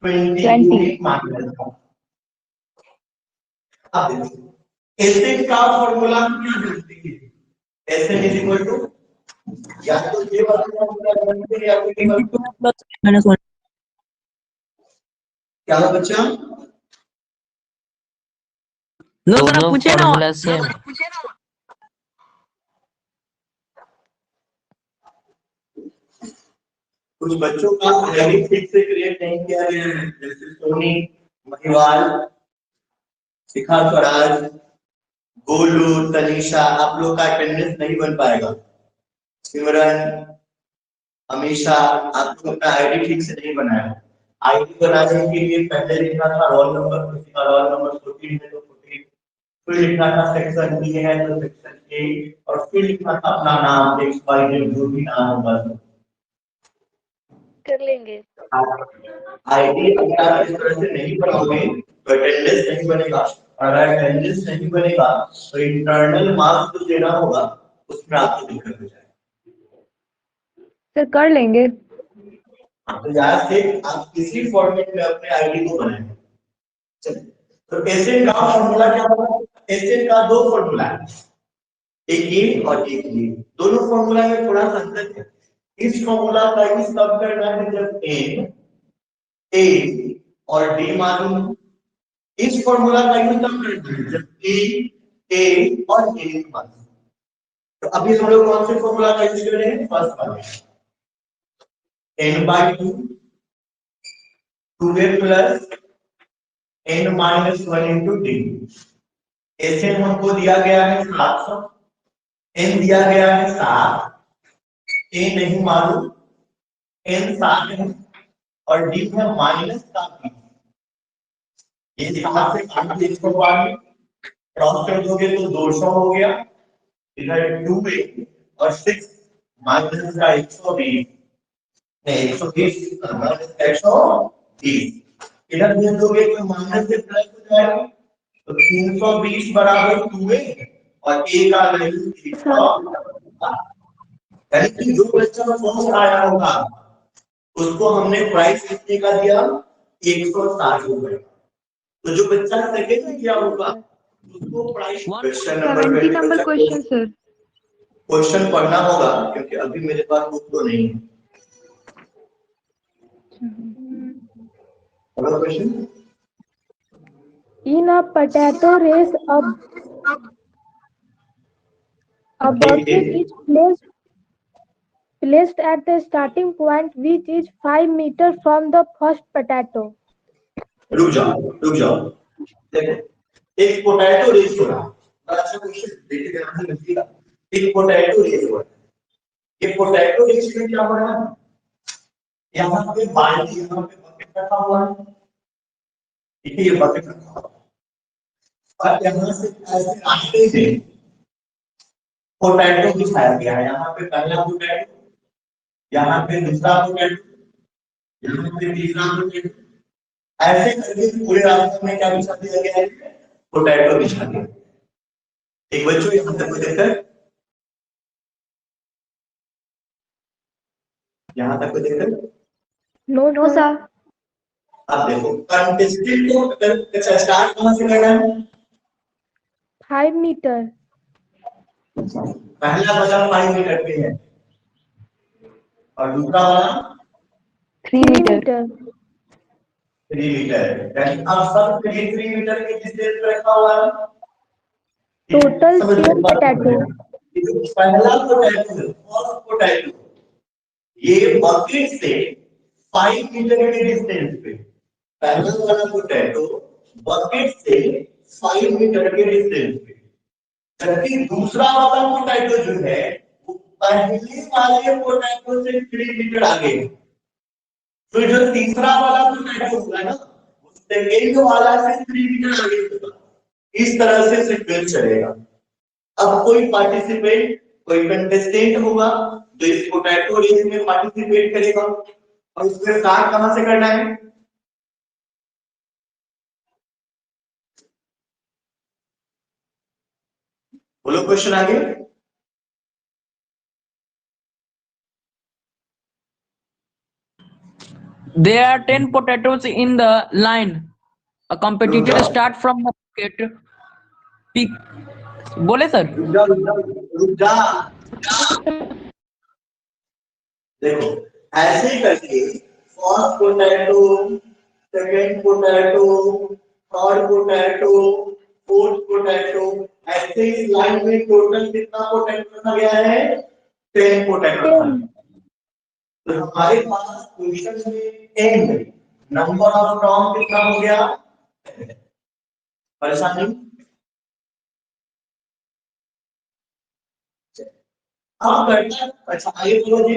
20 माइनस। अब देखिए एसएन का फॉर्मूला हम क्या जानते हैं, एसएन इज इक्वल टू या तो ये वाला फॉर्मूला जानते हैं या फिर ये वाला। क्या है बच्चा? नो सर आप पूछे ना। कुछ बच्चों का आईडी ठीक से क्रिएट नहीं किया गया है, जैसे सोनी, महिवाल, शिखा स्वराज, गोलू, तनीषा, आप लोग का अटेंडेंस नहीं बन पाएगा। सिमरन, अमीशा, आप लोग अपना आईडी ठीक से नहीं बनाया। आईडी बनाने के लिए पहले लिखना था रोल नंबर, किसी का रोल नंबर 14 है तो 14, फिर लिखना था सेक्शन बी है तो सेक्शन ए, और फिर लिखना था अपना नाम, एक्स वाई जेड जो भी नाम होगा। कर लेंगे। आईडी अगर आप इस तरह से नहीं बनाओगे तो अटेंडेंस नहीं बनेगा, और अगर अटेंडेंस नहीं बनेगा तो इंटरनल मार्क्स जो देना होगा उसमें आपको दिक्कत हो जाएगी। सर कर लेंगे। तो यहाँ से आप किसी फॉर्मेट में अपने आईडी को बनाएंगे। चलिए, तो एसएन का फॉर्मूला क्या होगा? एसएन का दो फॉर्मूला है, एक ये और एक ये। दोनों फॉर्मूला में थोड़ा सा अंतर है। इस फॉर्मूला का यूज कब करना है? जब एन, ए और डी मालूम। इस फॉर्मूला का यूज कब करना है? जब ए और ए मालूम। तो अभी हम लोग कौन से फॉर्मूला का यूज कर रहे हैं? फर्स्ट वाला, n/2 2a plus n-1 into D. SN हमको दिया गया है 700, n दिया गया है 7, a नहीं मालूम, n 7 है और d है -7। ये 7 से काट के इसको क्रॉस कर दोगे तो 200 हो गया। इधर 2a और 6 माइनस का 120, नहीं 120 120, इधर भेज दोगे तो माइनस से प्लस हो जाएगा। तो 320 बराबर 2a और a का वैल्यू 300। यानी कि जो बच्चा फर्स्ट आया होगा उसको हमने प्राइस कितने का दिया? 160 रुपए। तो जो बच्चा सेकंड किया होगा उसको price question 70 number question sir. Question पढ़ना होगा क्योंकि अभी मेरे पास बुक तो नहीं है। Hello question. In a potato race, a bucket is placed at the starting point, which is 5 meters from the first potato. रुक जाओ देखो, एक पोटैटो रेस हो रहा है। अच्छा क्वेश्चन देखिए ध्यान से देखिएगा। एक पोटैटो रेस हो रहा है। ये पोटैटो रेस में क्या हो रहा है? यहाँ पे बाल्टी, यहाँ पे बकेट रखा हुआ है, ठीक है, ये बकेट रखा हुआ है और यहाँ से ऐसे रास्ते से पोटैटो बिछाया गया है। यहाँ पे पहला पोटैटो, यहाँ पे दूसरा पोटैटो, यहाँ पे तीसरा पोटैटो, ऐसे करके पूरे रास्ते में क्या बिछा दिया गया है? पोटैटो बिछा दिया। एक बच्चों यहाँ तक को देखकर, यहाँ तक को देखकर No, sir. अब देखो कंटेस्टेंट को स्टार्ट कहां से करना है? 5 meter. पहला वाला 5 मीटर पे है और दूसरा वाला 3 मीटर। 3 मीटर। यानी अब सब 3 मीटर के डिस्टेंस पे रखा हुआ है। Total 10 potato. पहला पोटैटो, फर्स्ट पोटैटो, ये बकेट से 5 मीटर के डिस्टेंस पे, पहला वाला पोटैटो बकेट से 5 मीटर के डिस्टेंस पे, जबकि दूसरा वाला पोटैटो जो है वो पहले वाले पोटैटो से 3 मीटर आगे है। तो जो तीसरा वाला पोटैटो होगा ना, सेकेंड वाला से 3 मीटर आगे होगा। इस तरह से सीक्वेंस चलेगा। अब कोई पार्टिसिपेंट, कोई कंटेस्टेंट होगा जो इस पोटैटो रेस में पार्टिसिपेट करेगा और उसमें स्टार्ट कहां से करना है? बोलो क्वेश्चन आगे। There are 10 potatoes in the line. A competitor start from the bucket. बोले सर? रुक जा। देखो ऐसे करके first potato, second potato, third potato, fourth potato, ऐसे इस लाइन में टोटल कितना पोटैटो रखा गया है? 10 पोटैटो। तो हमारे पास क्वेश्चन में n नंबर ऑफ टर्म कितना हो गया? परेशानी? अब करना, अच्छा आइए बोलो जी।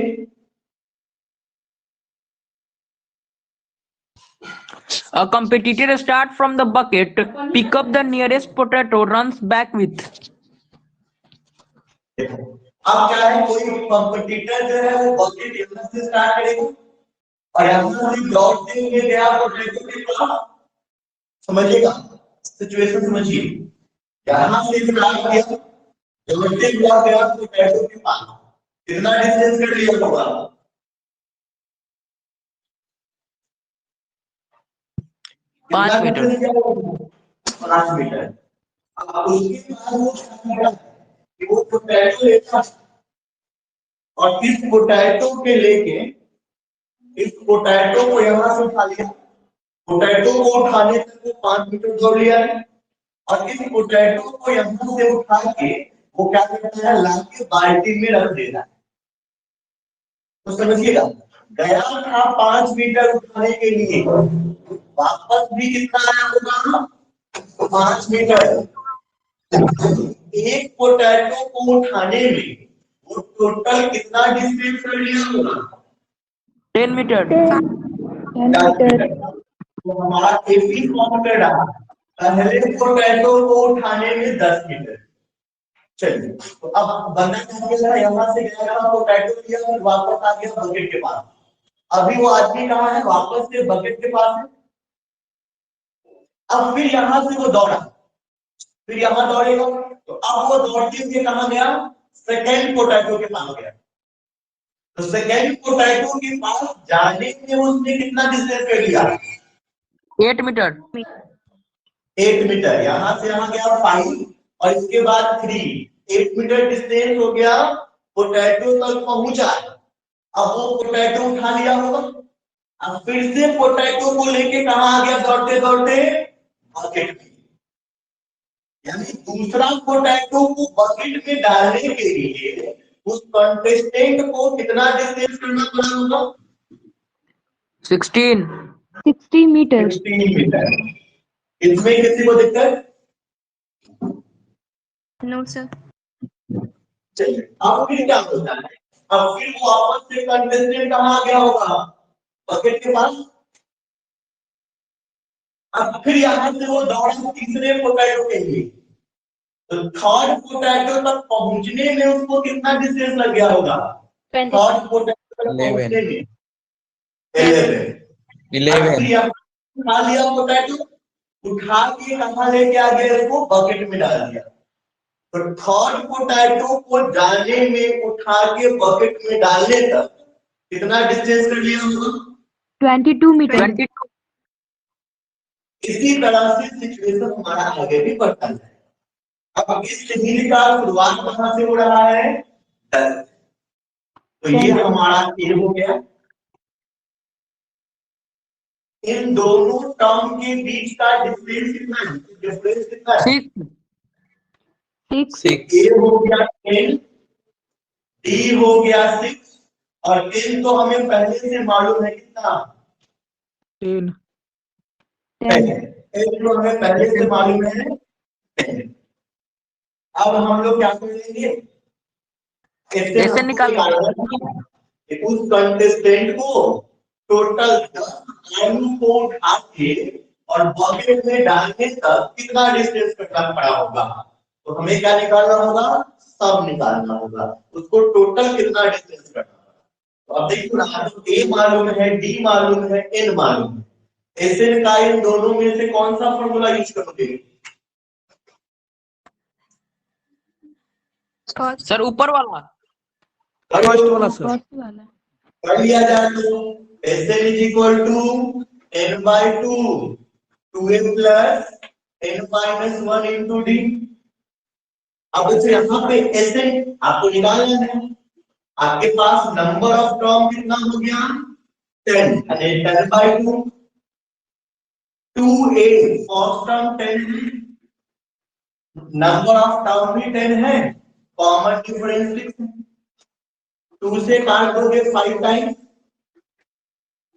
A competitor start from the bucket, pick up the nearest potato, runs back with. अब क्या है, कोई कंपटीटर जो है वो बकेट यहाँ से स्टार्ट करेगा और यहाँ से दौड़ते हुए गया पोटैटो के पास, समझिएगा सिचुएशन समझिए, यहाँ से स्टार्ट किया, दौड़ते हुआ गया पोटैटो के पास, कितना डिस्टेंस कर लिया होगा? 5 मीटर। 5 मीटर। अब उसके बाद वो क्या किया कि वो पोटैटो लेता और इस पोटैटो के लेके इस पोटैटो को यहाँ से उठा लिया, पोटैटो को उठाने तक वो 5 मीटर दौड़ लिया है, और इस पोटैटो को यहाँ से उठा के वो क्या करता है, लाके बाल्टी में रख देता है। तो समझिएगा, गया था 5 मीटर उठाने के लिए, वापस भी कितना आया होगा? 5 मीटर। एक पोटैटो को उठाने में वो टोटल कितना डिस्टेंस कर लिया होगा? 10 मीटर। 10 मीटर। तो हमारा एपी फॉर्म कर रहा, पहले पोटैटो को उठाने में 10 मीटर। चलिए, तो अब बंदा क्या किया, यहाँ से गया था, पोटैटो लिया, फिर वापस आ गया बकेट के पास। अभी वो आदमी कहाँ है? वापस से बकेट के पास है। अब फिर यहाँ से वो दौड़ा, फिर यहाँ दौड़ेगा, तो अब वो दौड़ते हुए कहाँ गया? सेकेंड पोटैटो के पास गया। तो सेकेंड पोटैटो के पास जाने में उसने कितना डिस्टेंस कर लिया? 8 मीटर। 8 मीटर। यहाँ से यहाँ गया 5 और इसके बाद 3, 8 मीटर डिस्टेंस हो गया, पोटैटो तक पहुंचा। अब वो पोटैटो उठा लिया होगा, अब फिर से पोटैटो को लेके कहाँ आ गया? दौड़ते दौड़ते बकेट में। यानी दूसरा पोटैटो को बकेट में डालने के लिए उस कंटेस्टेंट को कितना डिस्टेंस करना पड़ा होगा? 60 मीटर। 16 मीटर। इसमें किसी को दिक्कत? No sir. चलिए, अब फिर क्या होता है? अब फिर वो वापस से कंटेस्टेंट कहाँ आ गया होगा? बकेट के पास। अब फिर यहाँ से वो दौड़ा तीसरे पोटैटो के लिए, तो थर्ड पोटैटो तक पहुंचने में उसको कितना डिस्टेंस लग गया होगा? थर्ड पोटैटो तक पहुंचने में 11। उठा लिया पोटैटो, उठा के कहाँ लेके आ गया? इसको बकेट में डाल दिया। तो थर्ड पोटैटो को जाने में, उठा के बकेट में डालने तक कितना डिस्टेंस कर लिया होगा? 22 मीटर। इसी तरह से सिचुएशन हमारा आगे भी बढ़ता है। अब इस हील का शुरुआत कहां से हो रहा है? 10। तो ये हमारा ए हो गया। इन दोनों टर्म के बीच का डिफरेंस कितना है? डिफरेंस कितना है? 6। ए हो गया 10, डी हो गया 6, और 10 तो हमें पहले से मालूम है कितना? 10। 10 तो हमें पहले से मालूम है 10। अब हम लोग क्या करेंगे? ऐसे निकालेंगे उस कंटेस्टेंट को टोटल 10 आलू को उठा के और बकेट में डालने तक कितना डिस्टेंस करना पड़ा होगा? तो हमें क्या निकालना होगा? सब निकालना होगा, उसको टोटल कितना डिस्टेंस करना होगा। तो अब देखिए ना, तो ए मालूम है, डी मालूम है, एन मालूम है, ऐसे का इन दोनों में से कौन सा फॉर्मूला यूज करोगे? सर ऊपर वाला। फर्स्ट वाला सर कर लिया जाए तो Sn is equal to n by 2 2n plus n minus 1 into d। अब से यहाँ पे Sn आपको निकालना है, आपके पास नंबर ऑफ टर्म कितना हो गया? 10, यानी 10 by 2 2a फर्स्ट टर्म 10 है, नंबर ऑफ टर्म भी 10 है, कॉमन डिफरेंस 6 है, 2 से काट दोगे 5 टाइम्स,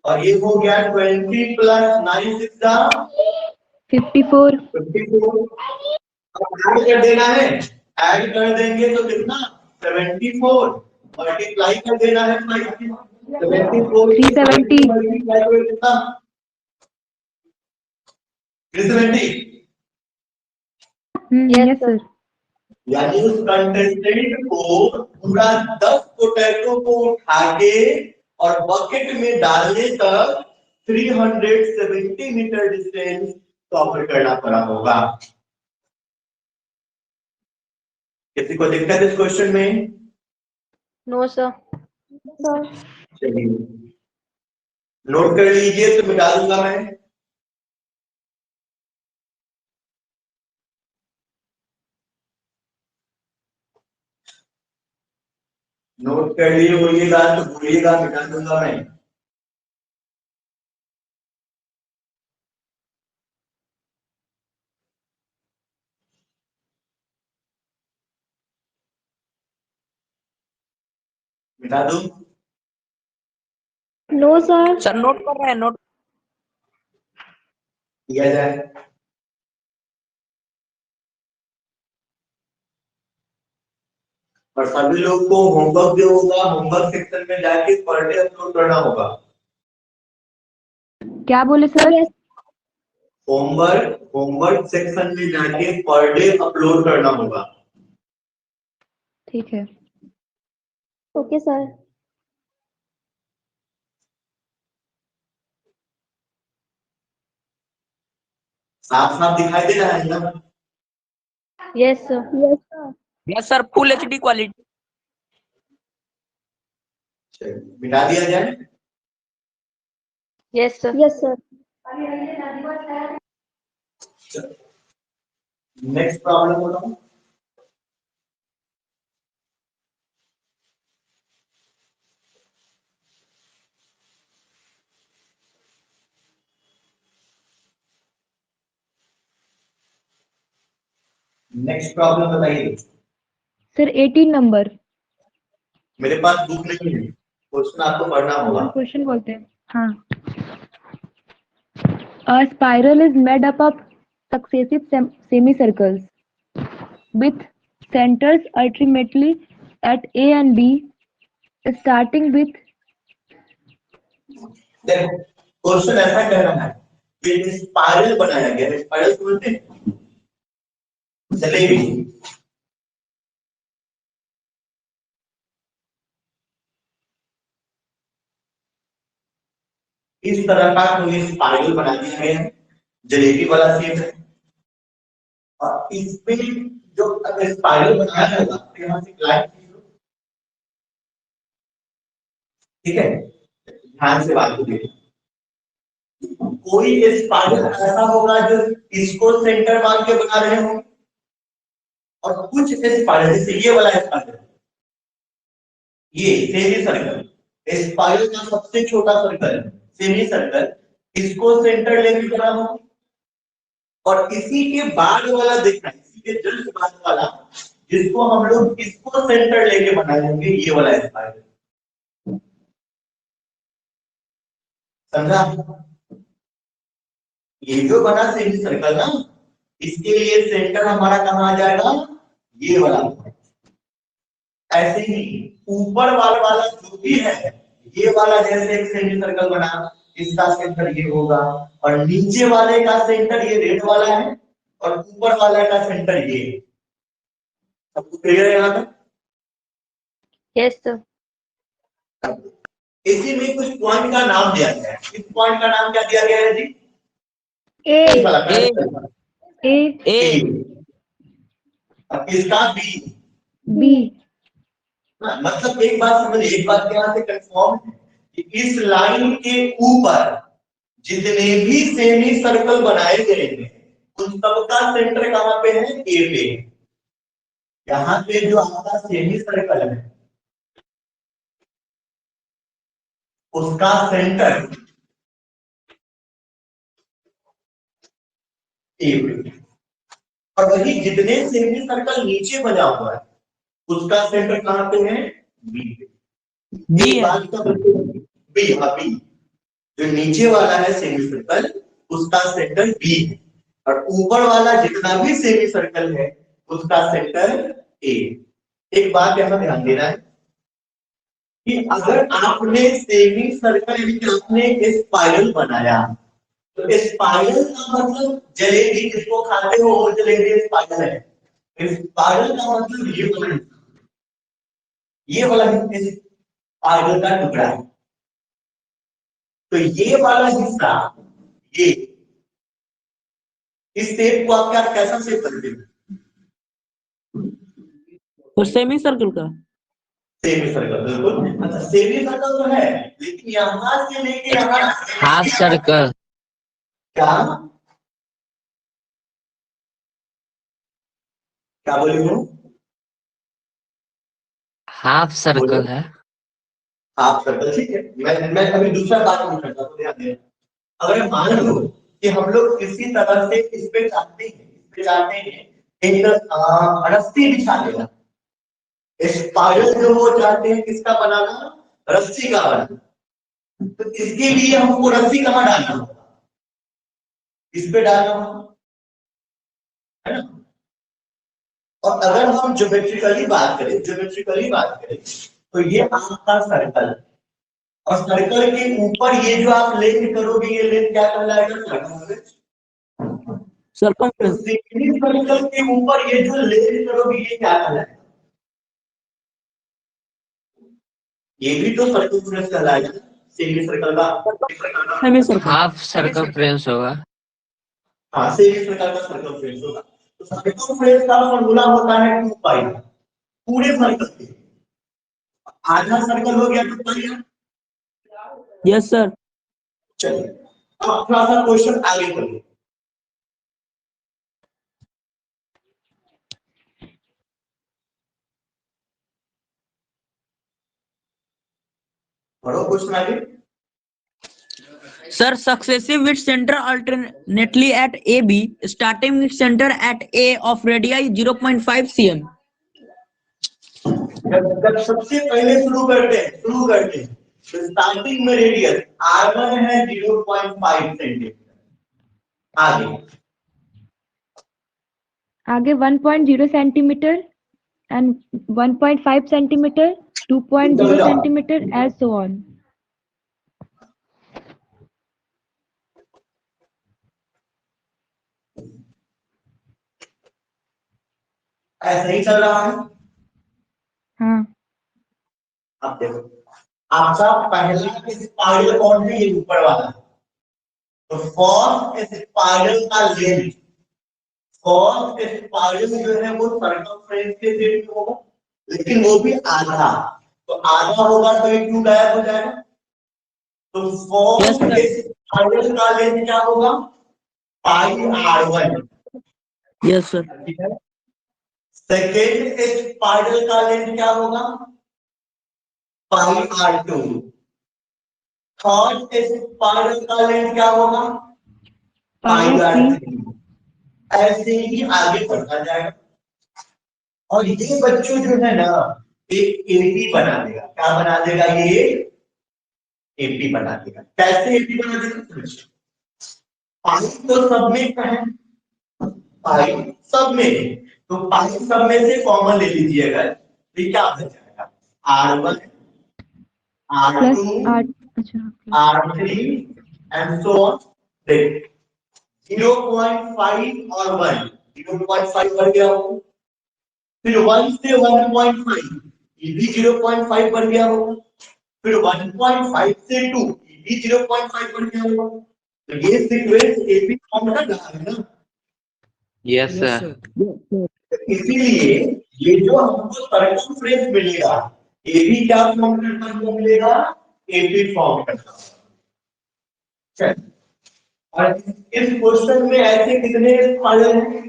और ये हो गया 20 प्लस 9 6 54। 54। अब ऐड कर देना है, ऐड कर देंगे तो कितना? 74। मल्टीप्लाई कर देना है 5 से, 74 370। मल्टीप्लाई करो कितना? 370। Yes sir. यानी उस कंटेस्टेंट को पूरा 10 पोटैटो को उठा के और बकेट में डालने तक 370 मीटर डिस्टेंस कवर करना पड़ा होगा। किसी को दिक्कत इस क्वेश्चन में? No sir. चलिए नोट कर लीजिए, तो मिटा दूंगा मैं। नोट कर लिए बोलिएगा तो बोलिएगा, मिटा दूंगा मैं। मिटा दूं? No sir. सर नोट कर रहे हैं, नोट। किया जाए। और सभी लोग को होमवर्क जो होगा, होमवर्क सेक्शन में जाके पर डे अपलोड करना होगा। क्या बोले सर? होमवर्क सेक्शन में जाके पर डे अपलोड करना होगा। ठीक है। Okay sir. साफ साफ दिखाई दे रहा है ना? Yes sir. Yes sir. Yes sir, full HD quality. मिटा दिया जाए। Yes sir. Yes sir. Next problem बताओ। नेक्स्ट प्रॉब्लम बताइए। Sir 18 number. मेरे पास बुक नहीं है, क्वेश्चन आपको पढ़ना होगा। क्वेश्चन बोलते हैं। हाँ। A spiral is made up of successive semicircles with centers alternately at A and B, starting with देखो क्वेश्चन ऐसा कह रहा है कि स्पाइरल बनाया गया है। स्पाइरल बोलते हैं जलेबी। इस तरह का कोई स्पाइरल बना दिया गया है, जलेबी वाला शेप है। और इसमें जो अगर स्पाइरल बनाया जाएगा तो यहाँ से लाइन, ठीक है, ध्यान से बात कीजिए। कोई स्पाइरल ऐसा होगा जो इसको सेंटर मान के बना रहे हो, और कुछ स्पाइरल जैसे ये वाला स्पाइरल, ये सेमी सर्कल, स्पाइरल का सबसे छोटा सर्कल सेमी सर्कल, इसको सेंटर लेके बना हो। और इसी के बाद वाला देखना, इसी के जस्ट बाद वाला जिसको हम लोग इसको सेंटर लेके बनाएंगे, ये वाला स्पाइरल। समझा? ये जो बना सेमी सर्कल ना, इसके लिए सेंटर हमारा कहाँ आ जाएगा? ये वाला। ऐसे ही ऊपर वाला जो भी है, ये वाला जैसे एक सेमी सर्कल बना, इसका सेंटर ये होगा, और नीचे वाले का सेंटर ये रेड वाला है, और ऊपर वाले का सेंटर ये। सबको क्लियर है यहाँ तक? Yes sir. इसी में कुछ पॉइंट का नाम दिया गया है। इस पॉइंट का नाम क्या दिया गया है जी? ए। वाला A, और इसका बी। B, मतलब एक बात समझिए, एक बात यहाँ से कंफर्म है कि इस लाइन के ऊपर जितने भी सेमी सर्कल बनाए गए हैं, उन सबका सेंटर कहाँ पे है? ए पे। यहाँ पे जो आपका सेमी सर्कल है उसका सेंटर ए पे, और वही जितने सेमी सर्कल नीचे बना हुआ है उसका सेंटर कहाँ पे है? बी पे। बी है। बात का बी, हाँ बी। जो नीचे वाला है सेमी सर्कल उसका सेंटर बी है, और ऊपर वाला जितना भी सेमी सर्कल है उसका सेंटर ए। एक बात यहाँ ध्यान देना है कि अगर आपने सेमी सर्कल यानी कि आपने स्पाइरल बनाया, तो स्पाइरल का मतलब जलेबी जिसको खाते हो वो जलेबी स्पाइरल है। स्पाइरल का मतलब ये वाला स्पाइरल का टुकड़ा है। तो ये वाला हिस्सा, ये इस शेप को आप क्या कैसा शेप करते हैं? तो सेमी सर्कल का सेमी सर्कल, बिल्कुल। अच्छा, सेमी सर्कल तो है, लेकिन यहां से लेके यहां हाफ सर्कल, क्या क्या बोली हूँ? हाफ सर्कल है। हाफ सर्कल, ठीक है। मैं अभी दूसरा बात पूछ रहा था, तो ध्यान देना। अगर मान लो कि हम लोग किसी तरह से इस पे चाहते हैं एक रस्सी बिछा देना, स्पाइरल जो वो चाहते हैं किसका बनाना? रस्सी का बनाना। तो इसके लिए हमको रस्सी कहाँ डालना होगा? इस पे डालना होगा, है ना? और अगर हम ज्योमेट्रिकली बात करें तो ये आपका सर्कल है। और सर्कल के ऊपर ये जो आप लेंथ करोगे, ये लेंथ क्या कहलाएगा? सर्कमफ्रेंस। सर्कल के ऊपर ये जो लेंथ करोगे, ये क्या कहलाएगा? ये भी तो सर्कमफ्रेंस कहलाएगा। सेमी सर्कल का सेमी सर्कल, हाफ सर्कल फ्रेंस होगा। हाँ, सेमी सर्कल का सर्कमफ्रेंस होगा। तो सर्कमफ्रेंस का फॉर्मूला होता है 2 पाई पूरे सर्कल के। आधा सर्कल हो गया तो पाई। Yes sir. चलिए अब थोड़ा सा क्वेश्चन आगे करिए। पढ़ो क्वेश्चन आगे। Sir, successive with center alternately at AB, starting with center at A of radii 0.5 cm. जब सबसे पहले शुरू करते हैं तो स्टार्टिंग में रेडियस R1 है 0.5 सेंटीमीटर। आगे 1.0 centimetre and 1.5 centimeter, 2.0 centimeter, as so on. ऐसे ही चल रहा है। हाँ, अब देखो, आपका पहला स्पाइरल कौन है? ये ऊपर वाला। तो फर्स्ट स्पाइरल का लेंथ, फर्स्ट स्पाइरल जो है वो सर्कमफ्रेंस के शेप में होगा, लेकिन वो भी आधा। तो आधा होगा तो ये 2 गायब हो जाएगा। तो फर्स्ट स्पाइरल का लेंथ क्या होगा? पाई R1। Yes sir. ठीक है। सेकेंड स्पाइरल का लेंथ क्या होगा? पाई R2। थर्ड स्पाइरल का लेंथ क्या होगा? पाई R3। ऐसे ही आगे बढ़ता जाएगा। और ये बच्चों जो है ना, एक एपी बना देगा। क्या बना देगा? ये एपी बना देगा। कैसे एपी बना देगा? पाई तो सब में है, पाई सब में, तो पाई सब में से कॉमन ले लीजिएगा। ये क्या बन जाएगा? R1 plus R2 R, अच्छा, R3 एंड सो ऑन। 0.5 और 1, 0.5 बढ़ गया हो, फिर 1 से 1.5 ये भी 0.5 बढ़ गया होगा, फिर 1.5 से 2 ये भी 0.5 बढ़ गया होगा। तो ये सीक्वेंस एपी फॉर्म कर रहा है ना? Yes sir. इसीलिए ये जो हमको सर्कमफ्रेंस मिलेगा, ये भी क्या फॉर्म करता हुआ मिलेगा? एपी फॉर्म करता हुआ। और इस क्वेश्चन में ऐसे कितने स्पाइरल हैं?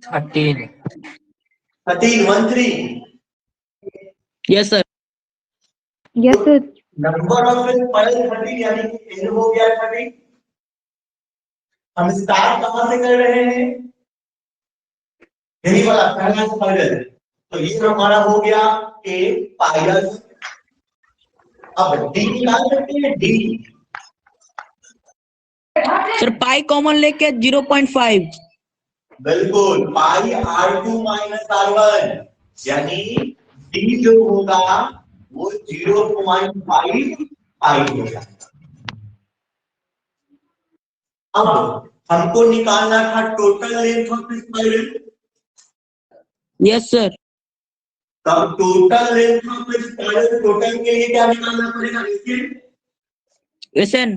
13। 13 Yes sir. yes sir, number of spiral 13 यानी कि n हो गया 13। हम स्टार्ट कहां से कर रहे हैं? यही वाला पहला स्पाइरल। तो ये हमारा हो गया a पाई। अब डी निकाल सकते हैं, डी। Sir, pi common लेके 0.5. बिल्कुल, पाई R2 माइनस R1 यानी डी जो होगा वो 0.5 पाई होगा। अब हमको निकालना था total length of spiral. Yes sir. तब total length of spiral, total के लिए क्या निकालना पड़ेगा इसके? SN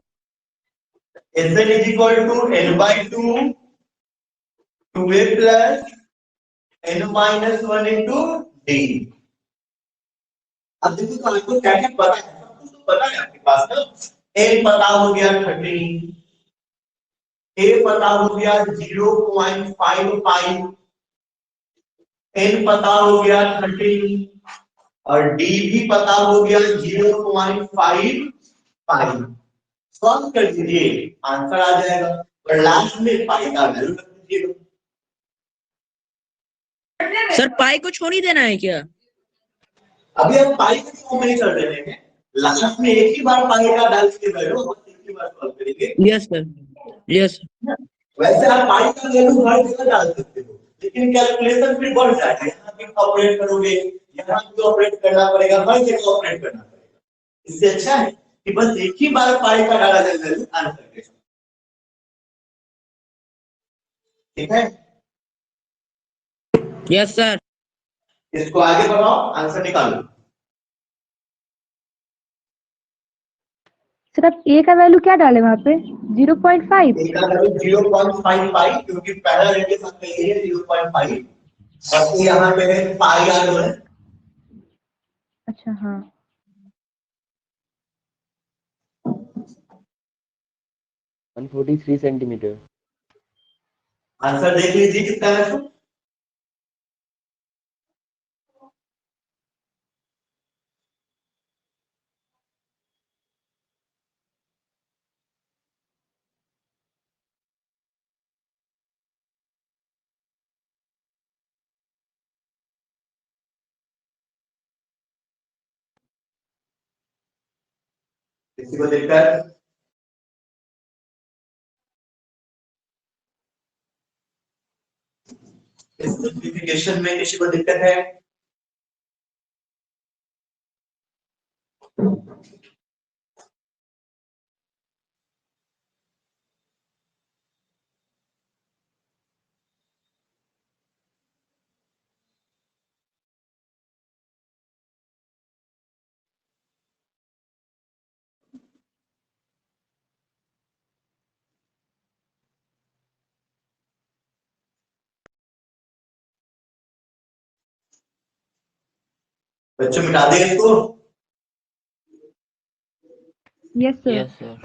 SN is equal to N/2 2a plus N-1 into D। अब देखो तो आपको क्या क्या पता है, सब कुछ तो पता है आपके पास ना। A पता हो गया 30, A पता हो गया 0.55, N पता हो गया 30 और D भी पता हो गया 0.55। सॉल्व कर दीजिए, आंसर आ जाएगा और लास्ट में पाई का वैल्यू रख दीजिएगा। सर पाई को छोड़ ही देना है क्या? अभी हम पाई को फॉर्म नहीं कर रहे हैं, लास्ट में एक ही बार पाई का डाल के वैल्यू बस एक ही बार सॉल्व करेंगे। Yes sir, yes. वैसे आप पाई का वैल्यू हर जगह डाल सकते हो, लेकिन कैलकुलेशन फिर बढ़ जाएगा। यहाँ भी ऑपरेट करोगे, यहाँ भी ऑपरेट करना पड़ेगा, हर जगह ऑपरेट करना पड़ेगा। इससे अच्छा है कि बस एक ही बार पाई का डाला जाए वैल्यू आंसर के साथ। ठीक है, यस सर। इसको आगे बढ़ाओ, आंसर निकालो। सर अब ए का वैल्यू क्या डाले वहां पे? 0.5। ए का वैल्यू 0.55 क्योंकि पहला रेट के साथ पहले है 0.5 और यहाँ पे है पाई आ रहा है। अच्छा हाँ, 143 सेंटीमीटर। आंसर देख लीजिए कितना है। तो किसी को दिक्कत? सिंप्लीफिकेशन में किसी को दिक्कत है? बच्चों मिटा दें इसको। Yes sir. Yes sir.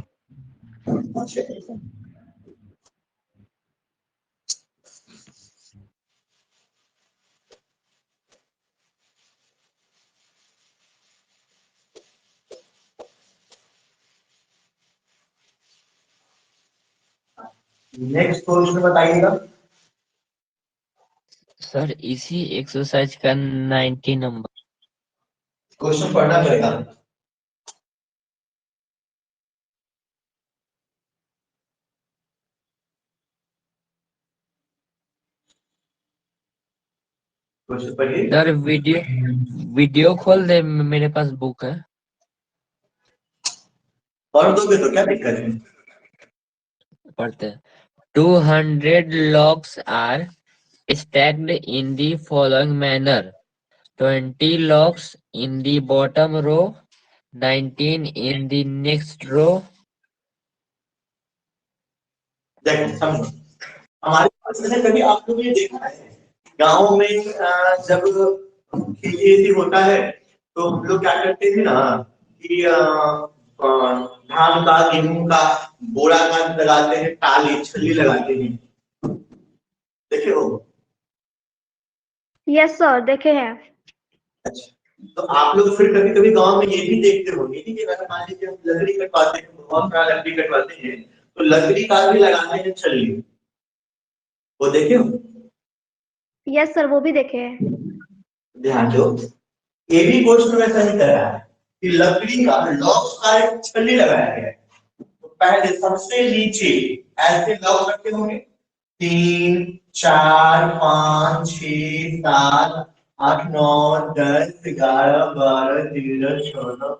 Next question बताइएगा। सर इसी एक्सरसाइज का 90 नंबर। क्वेश्चन पढ़ना पड़ेगा। क्वेश्चन पढ़िए। सर वीडियो खोल दे, मेरे पास बुक है। पढ़ दोगे तो क्या दिक्कत है? पढ़ते हैं। 200 logs are stacked in the following manner: 20 logs in the bottom row, 19 in the next row. देखो समझो, हमारे पास में कभी आप लोग ये देखा है गाँव में जब खेती होता है तो हम लोग क्या करते थे ना कि धान का गेहूं का बोरा का लगाते हैं, टाली छली लगाते हैं, देखे हो? यस सर, देखे हैं। अच्छा, तो आप लोग फिर कभी कभी गांव में ये भी देखते होंगे कि अगर मान लीजिए हम लकड़ी कटवाते हैं, बहुत सारा लकड़ी कटवाते हैं तो लकड़ी का भी लगाते हैं छली, वो देखे हो? यस सर, वो भी देखे हैं। ध्यान दो, ये भी क्वेश्चन वैसा ही कर रहा है कि लकड़ी का लॉक्स का एक छल्ली लगाया गया है। तो पहले सबसे नीचे ऐसे लॉक रखे होंगे 3 4 5 6 7 8 9 10 11 12 13 14।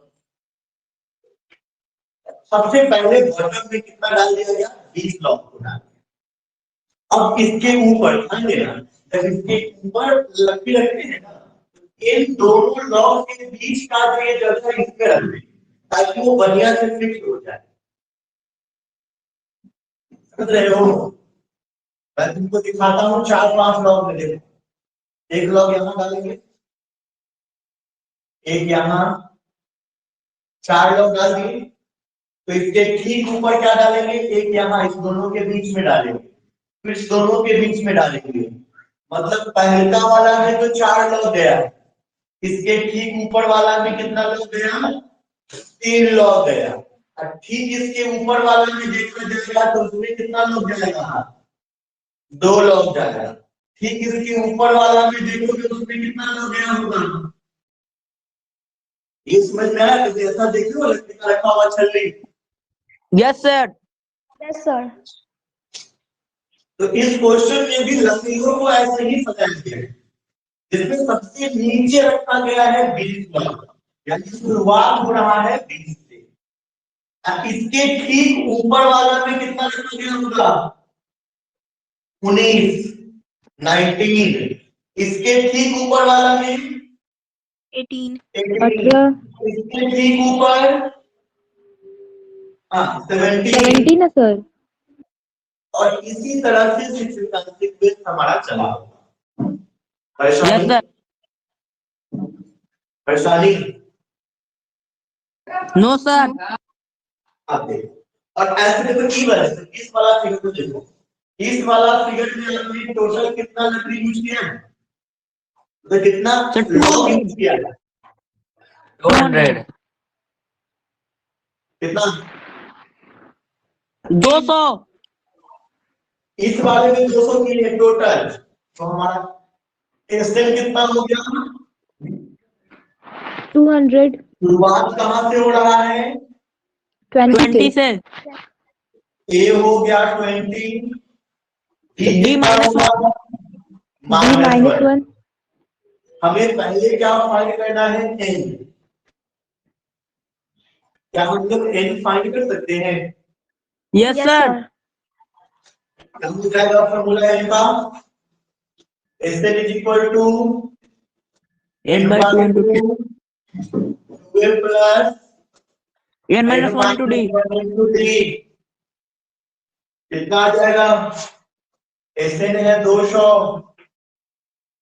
सबसे पहले बॉटम में कितना डाल दिया गया? 20 लॉक को डाल दिया। अब इसके ऊपर ध्यान देना, जब इसके ऊपर लकड़ी रखते हैं ना, इन दोनों लॉग के बीच का जो ये जगह इसमें रख दें ताकि वो बढ़िया से फिक्स हो जाए। समझ रहे हो? मैं तुमको दिखाता हूँ 4-5 लॉग में। देखो, एक लॉग यहाँ डालेंगे, एक यहाँ, 4 लॉग डाल दिए। तो इसके ठीक ऊपर क्या डालेंगे? एक यहाँ इस दोनों के बीच में डालेंगे, फिर इस दोनों के बीच में डालेंगे। मतलब पहला वाला में तो 4 लॉग गया, इसके ठीक ऊपर वाला में कितना लॉग गया? 3 लॉग गया। और ठीक इसके ऊपर वाला में देखा जाएगा तो उसमें कितना लॉग जाएगा? 2 लॉग जाएगा। ठीक इसके ऊपर वाला में देखोगे तो उसमें कितना लॉग गया होगा? ये समझ में आया? तो ऐसा देखो लकड़ी का रखा हुआ छल्ली। Yes sir. Yes, sir. तो इस क्वेश्चन में भी लकड़ियों को ऐसे ही सजाया गया है, जिसमें सबसे नीचे रखा गया है 20 लॉग, यानी शुरुआत हो रहा है 20 से। इसके ठीक ऊपर वाला में कितना रखा गया होगा? 19। इसके ठीक ऊपर वाला में 18 इसके ठीक ऊपर 17 17 है सर। और इसी तरह से सिक्वेंस हमारा चला होगा। यस परेशानी? सर। परेशानी? No sir. आप देखो, और ऐसे देखो इवन है, इस वाला फिगर को देखो, इस वाला फिगर में हमने टोटल कितना लकड़ी यूज किया है? तो कितना लॉग यूज किया है? 200। कितना? 200। इस वाले में 200 की है टोटल। तो हमारा एक्सटेंड कितना हो गया? 200 शुरुआत कहां से हो रहा है? 20 से। ए हो गया 20, D -1, D-1 हमें पहले क्या फाइंड करना है? एन। क्या हम लोग एन फाइंड कर सकते हैं? Yes Yes, sir. sir. क्या हो जाएगा फॉर्मूला एन का? N is equal to n/2 into t। 12 plus n-1 into d। कितना आ जाएगा? एन है 200,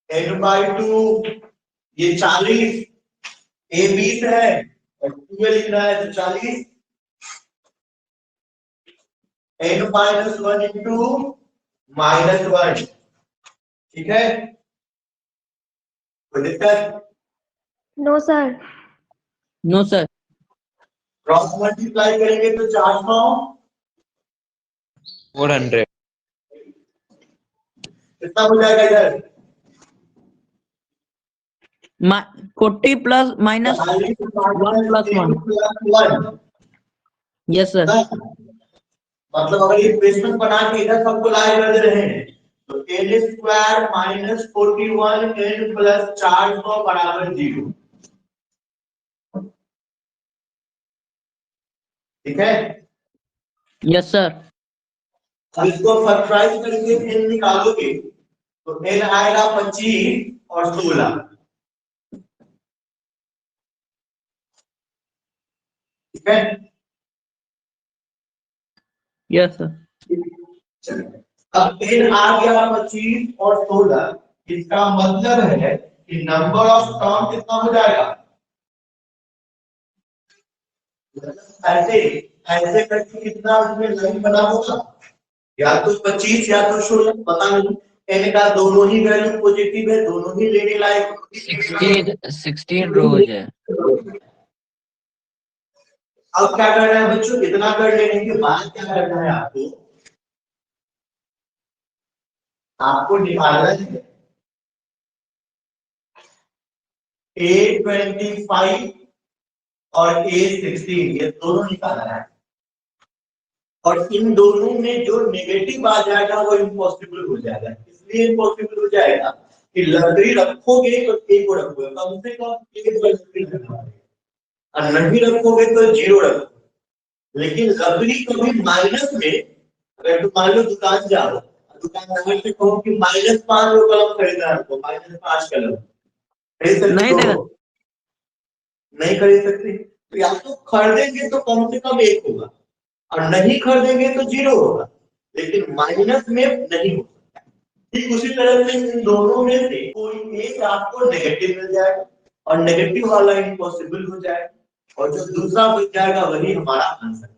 n/2 ये 40, ए 20 है और 12 लिखना है तो 40, n-1 into -1। ठीक है? कोई दिक्कत? No, sir. No sir. Cross multiply करेंगे तो 400, 400। कितना हो जाएगा इधर? 40 plus minus 1 plus 1। Yes sir. मतलब अगर ये इक्वेशन बना के इधर सबको लाए कर दे रहे हैं तो n² - 41 n प्लस 400 बराबर 0। ठीक है? Yes sir. अब इसको फैक्टराइज करके n निकालोगे तो n आएगा 25 और 16। ठीक है? Yes sir. अब n आ गया 25 और 16, इसका मतलब है कि नंबर ऑफ टर्म कितना हो जाएगा? ऐसे ऐसे करके कितना उसमें लाइन बना होगा? या तो 25 या तो 16, पता नहीं। n का दोनों ही वैल्यू पॉजिटिव है, दोनों ही लेने लायक। 16 रोज है। अब क्या करना है बच्चों? इतना कर लेने के बाद क्या करना है आपको? आपको निकालना है A25 और A16, ये दोनों निकालना है। और इन दोनों में जो नेगेटिव आ जाएगा वो इम्पॉसिबल हो जाएगा। इसलिए इम्पॉसिबल हो जाएगा कि लकड़ी रखोगे तो एक को रखोगे, कम से कम एक लकड़ी रखना है, और नहीं रखोगे तो 0 रखोगे। लेकिन लकड़ी कभी माइनस में, अगर तुम मान लो दुकान जाओ, दुकानदार से कहो कि -5 कलम खरीदना है, तो -5 कलम, खरीद सकते नहीं हो? देगा। नहीं खरीद सकते। तो या तो खरीदेंगे तो कम से कम 1 होगा और नहीं खरीदेंगे तो 0 होगा, लेकिन माइनस में नहीं हो सकता। ठीक उसी तरह से इन दोनों में से कोई एक आपको नेगेटिव मिल जाएगा और नेगेटिव वाला इम्पॉसिबल हो जाएगा और जो दूसरा बच जाएगा वही हमारा आंसर।